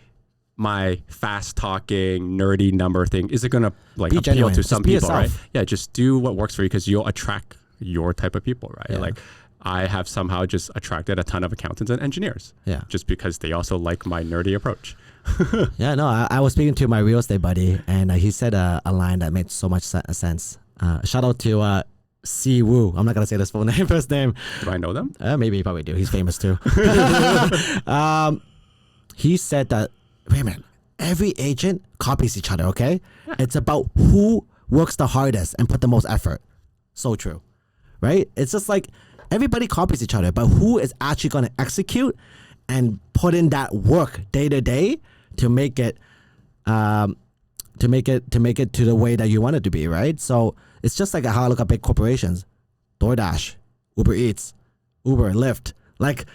my fast talking nerdy number thing isn't gonna like Be appeal genuine. to Just some be people, right? yourself. Yeah, just do what works for you because you'll attract your type of people, right? Yeah. Like I have somehow just attracted a ton of accountants and engineers. Yeah. Just because they also like my nerdy approach. Yeah, no, I was speaking to my real estate buddy, and he said a line that made so much sense. Shout out to Si Wu. I'm not gonna say this full name, first name. Do I know them? Maybe you probably do. He's famous too. He said that, wait a minute, every agent copies each other, okay? It's about who works the hardest and put the most effort. So true, right? It's just like everybody copies each other, but who is actually going to execute and put in that work day to day to make it to the way that you want it to be, right? So it's just like how I look at big corporations, DoorDash, Uber Eats, Uber, Lyft, like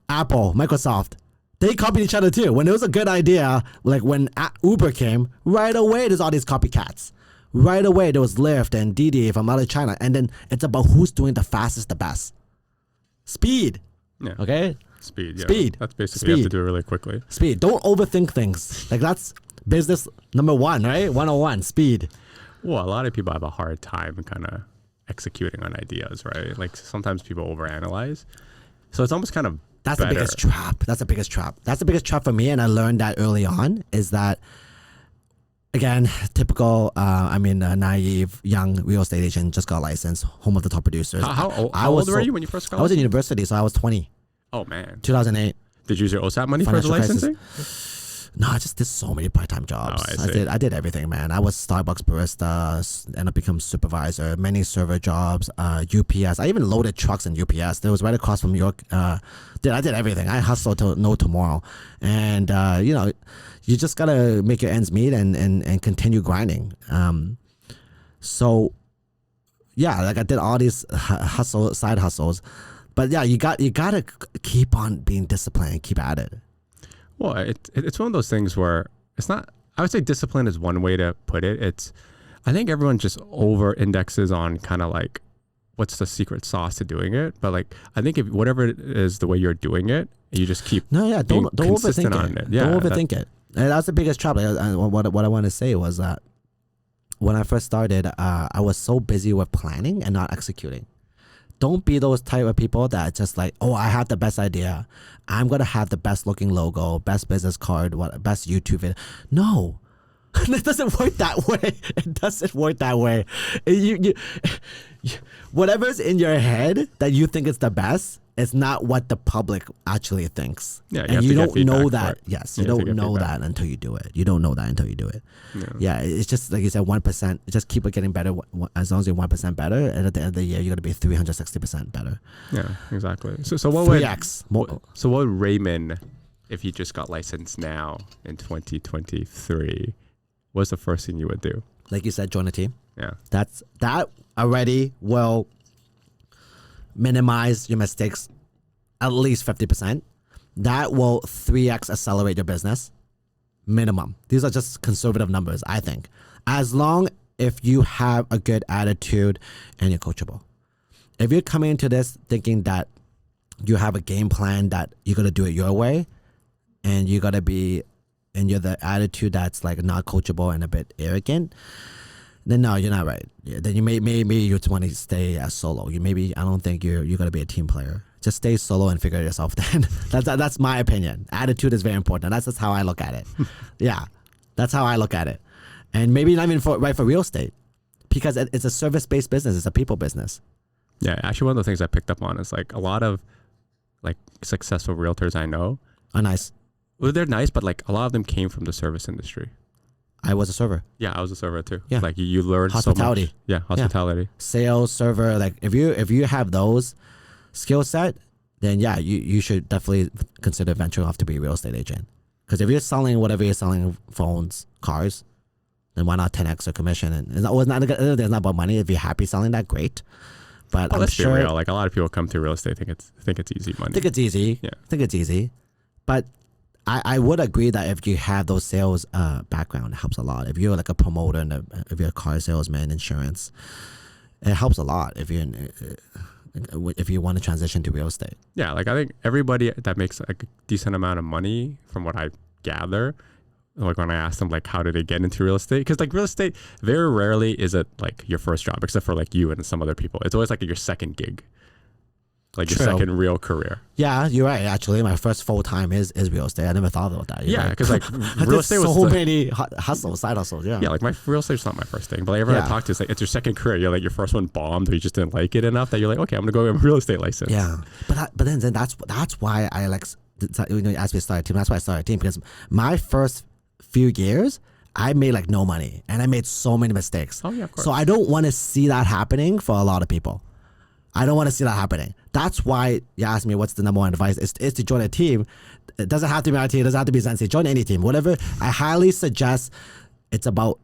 Apple, Microsoft. They copied each other too. When it was a good idea, like when Uber came, right away there's all these copycats. Right away there was Lyft and Didi from out of China, and then it's about who's doing the fastest, the best. Speed. Yeah. Okay. Speed. Yeah. Speed. That's basically you have to do it really quickly. Speed. Don't overthink things. Like that's business number 1, right? 101. Speed. Well, a lot of people have a hard time kind of executing on ideas, right? Like sometimes people overanalyze. So it's almost kind of That's better. the biggest trap. That's the biggest trap. That's the biggest trap for me, and I learned that early on. Is that again typical? Naive young real estate agent, just got licensed, home of the top producers. How old were you when you first got I was in licensed? university, so I was 20. Oh man, 2008. did you use your OSAP money for the Financial crisis. licensing? No, I just did so many part-time jobs. Oh, I see. I did everything, man. I was Starbucks barista, ended up becoming supervisor, many server jobs, UPS. I even loaded trucks in UPS. That was right across from York. I did everything. I hustled till no tomorrow. And, you just got to make your ends meet and continue grinding. So, yeah, like I did all these side hustles. But, yeah, you got to keep on being disciplined and keep at it. Well, it's one of those things where it's not. I would say discipline is one way to put it. I think everyone just over indexes on kind of like what's the secret sauce to doing it. But like I think if whatever it is the way you're doing it, you just keep don't consistent overthink on it. Yeah, don't overthink it. And that's the biggest trouble. What I want to say was that when I first started, I was so busy with planning and not executing. Don't be those type of people that just like, oh, I have the best idea. I'm going to have the best looking logo, best business card, best YouTube video. No, it doesn't work that way. It doesn't work that way. Whatever's in your head that you think is the best, it's not what the public actually thinks. Yeah, and you don't know for that. it. Yes, You you have to don't get know feedback. that until you do it. You don't know that until you do it. Yeah, it's just like you said, 1%. Just keep it getting better. As long as you're 1% better, and at the end of the year, you're gonna be 360% better. Yeah, exactly. So what would 3x. So what would Raymond, if he just got licensed now in 2023, what's the first thing you would do? Like you said, join a team. Yeah. That already will minimize your mistakes at least 50%. That will 3x accelerate your business minimum. These are just conservative numbers, I think. As long if you have a good attitude and you're coachable. If you're coming into this thinking that you have a game plan that you're going to do it your way and you got to be, and you're the attitude that's like not coachable and a bit arrogant, then no, you're not right. Yeah, then you maybe you just want to stay as solo. I don't think you're going to be a team player. Just stay solo and figure it yourself then. That's my opinion. Attitude is very important. That's just how I look at it. Yeah, that's how I look at it. And maybe not even for real estate, because it's a service-based business. It's a people business. Yeah, actually one of the things I picked up on is like a lot of like successful realtors I know. Oh, nice. Well, they're nice, but like a lot of them came from the service industry. I was a server. Yeah, I was a server too. Yeah. Like you learn Hospitality. so much. Yeah, hospitality. Sales, server. Like if you have those skill set, then yeah, you should definitely consider venturing off to be a real estate agent. Because if you're selling whatever you're selling, phones, cars, then why not 10x your commission? And it's not about money. If you're happy selling that, great. But I'm let's sure, be real. Like a lot of people come to real estate think it's easy money. think it's easy. Yeah. Think it's easy. But I would agree that if you have those sales background, it helps a lot. If you're like a promoter and if you're a car salesman, insurance, it helps a lot if you want to transition to real estate. Yeah, like I think everybody that makes like a decent amount of money, from what I gather, like when I ask them like how did they get into real estate, because like real estate very rarely is it like your first job, except for like you and some other people. It's always like your second gig, like True. your second real career. Yeah, you're right. Actually, my first full time is real estate. I never thought about that. You're Yeah, right. because like I real did estate was so like, many hustles, side hustles. Yeah. yeah, like my real estate's not my first thing, but like everyone I talk to is like it's your second career. You're like your first one bombed, or you just didn't like it enough that you're like, okay, I'm gonna go get a real estate license. Yeah, but then that's why I like, you know, as we start a team. That's why I started a team, because my first few years I made like no money and I made so many mistakes. Oh yeah, of course. So I don't want to see that happening for a lot of people. I don't want to see that happening. That's why you asked me what's the number one advice is to join a team. It doesn't have to be my team. It doesn't have to be Zen. Join any team, whatever. I highly suggest it's about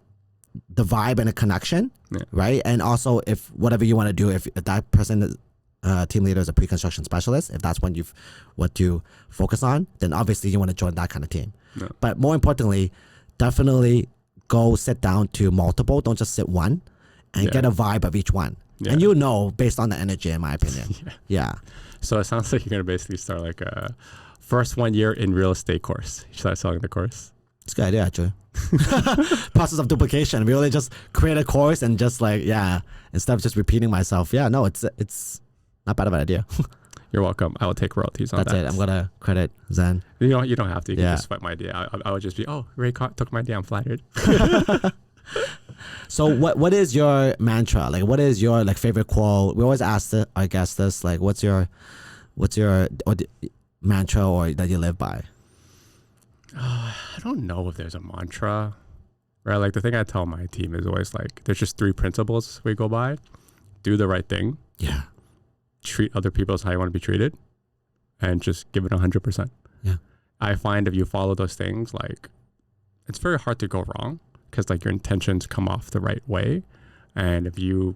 the vibe and a connection, right? And also if whatever you want to do, if that person is team leader is a pre-construction specialist, if that's what you focus on, then obviously you want to join that kind of team. No. But more importantly, definitely go sit down to multiple. Don't just sit one, and get a vibe of each one. Yeah. And you know, based on the energy, in my opinion. Yeah. So it sounds like you're going to basically start like a first 1 year in real estate course. You start selling the course. It's a good idea, actually. Process of duplication. We really just create a course and just like, instead of just repeating myself. Yeah, no, it's not bad of an idea. You're welcome. I will take royalties on that. That's it. I'm going to credit Zen. You don't have to. You can just fight my idea. I would just be, Ray took my idea. I'm flattered. So what is your mantra? Like, what is your like favorite quote? We always ask our guests this, like, what's your mantra or that you live by? I don't know if there's a mantra, right? Like the thing I tell my team is always like, there's just 3 principles we go by. Do the right thing. Yeah. Treat other people as how you want to be treated, and just give it 100%. Yeah. I find if you follow those things, like it's very hard to go wrong, because like your intentions come off the right way. And if you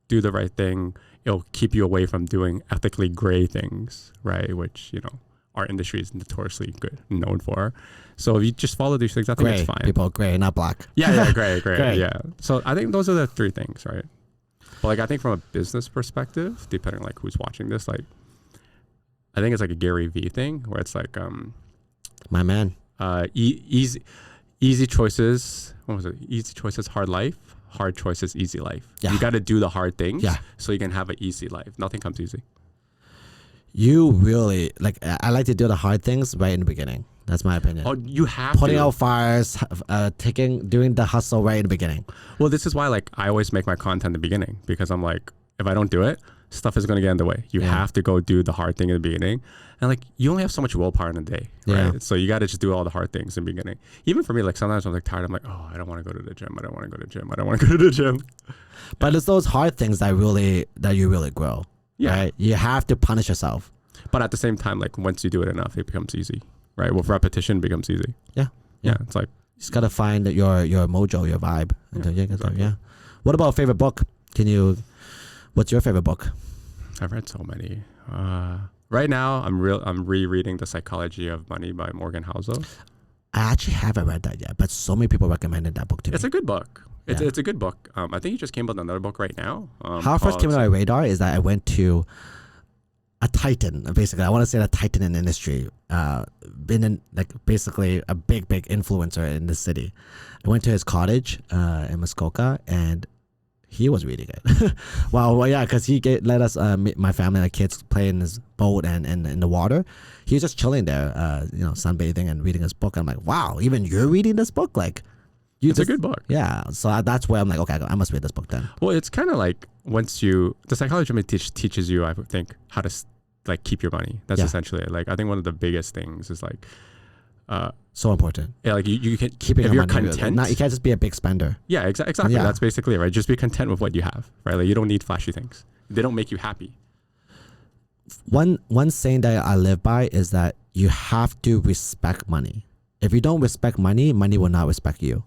do the right thing, it'll keep you away from doing ethically gray things, right? Which, you know, our industry is notoriously known for. So if you just follow these things, I think it's fine. People, gray, not black. Yeah, gray. Yeah. So I think those are the 3 things, right? But like I think from a business perspective, depending on like who's watching this, like I think it's like a Gary Vee thing where it's like my man. Easy choices. What was it? Easy choices, hard life. Hard choices, easy life. Yeah. You got to do the hard things so you can have an easy life. Nothing comes easy. You really, like, I like to do the hard things right in the beginning. That's my opinion. Oh, you have putting out fires, doing the hustle right in the beginning. Well, this is why, like, I always make my content in the beginning, because I'm like, if I don't do it, stuff is going to get in the way. You have to go do the hard thing in the beginning. And like, you only have so much willpower in a day, right? Yeah. So you got to just do all the hard things in the beginning. Even for me, like sometimes I'm like tired. I'm like, oh, I don't want to go to the gym. I don't want to go to the gym. I don't want to go to the gym. But it's those hard things that you really grow. Yeah. Right? You have to punish yourself. But at the same time, like once you do it enough, it becomes easy, right? With repetition, it becomes easy. Yeah. Yeah. It's like, you just got to find your mojo, your vibe. Yeah. What about a favorite book? What's your favorite book? I've read so many. Right now, I'm rereading The Psychology of Money by Morgan Housel. I actually haven't read that yet, but so many people recommended that book to me. It's a good book. It's a good book. I think he just came out with another book right now. How it first came on my radar is that I went to a titan, basically. I want to say a titan in the industry. Been in like basically a big influencer in the city. I went to his cottage in Muskoka, and he was reading it. Well, yeah, because he let us, my family and the kids, play in his boat and in the water. He was just chilling there, sunbathing and reading his book. I'm like, wow, even you're reading this book? Like, it's a good book. Yeah, so that's where I'm like, okay, I must read this book then. Well, it's kind of like the psychology of money teaches you, I think, how to like keep your money. That's essentially it. Like, I think one of the biggest things is like, so important. Yeah, like you can keep it. If you're content, you can't just be a big spender. Yeah, exactly. Yeah. That's basically it, right? Just be content with what you have, right? Like you don't need flashy things. They don't make you happy. One saying that I live by is that you have to respect money. If you don't respect money, money will not respect you.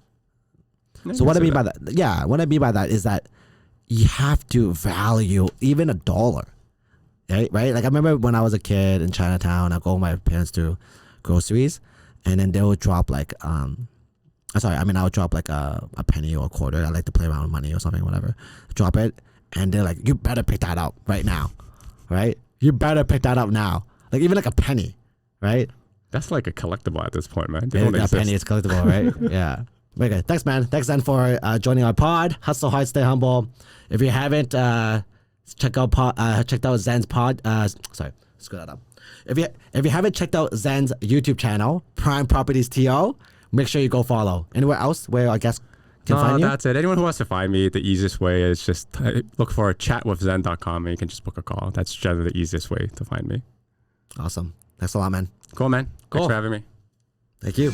So what I mean by that, what I mean by that is that you have to value even a dollar, right? Like I remember when I was a kid in Chinatown, I go with my parents to groceries, and then they would drop like, I would drop like a penny or a quarter. I like to play around with money or something, whatever. Drop it, and they're like, you better pick that up right now, right? You better pick that up now. Like even like a penny, right? That's like a collectible at this point, man. A penny is collectible, right? Yeah. Very good. Thanks, man. Thanks, Zhen, for joining our pod. Hustle hard, stay humble. If you haven't, checked out Zhen's pod. Sorry, screw that up. If you haven't checked out Zhen's YouTube channel, Prime Properties TO, make sure you go follow. Anywhere else where I guess can find you? That's it. Anyone who wants to find me, the easiest way is just look for chatwithzen.com and you can just book a call. That's generally the easiest way to find me. Awesome. Thanks a lot, man. Cool, man. Cool. Thanks for having me. Thank you.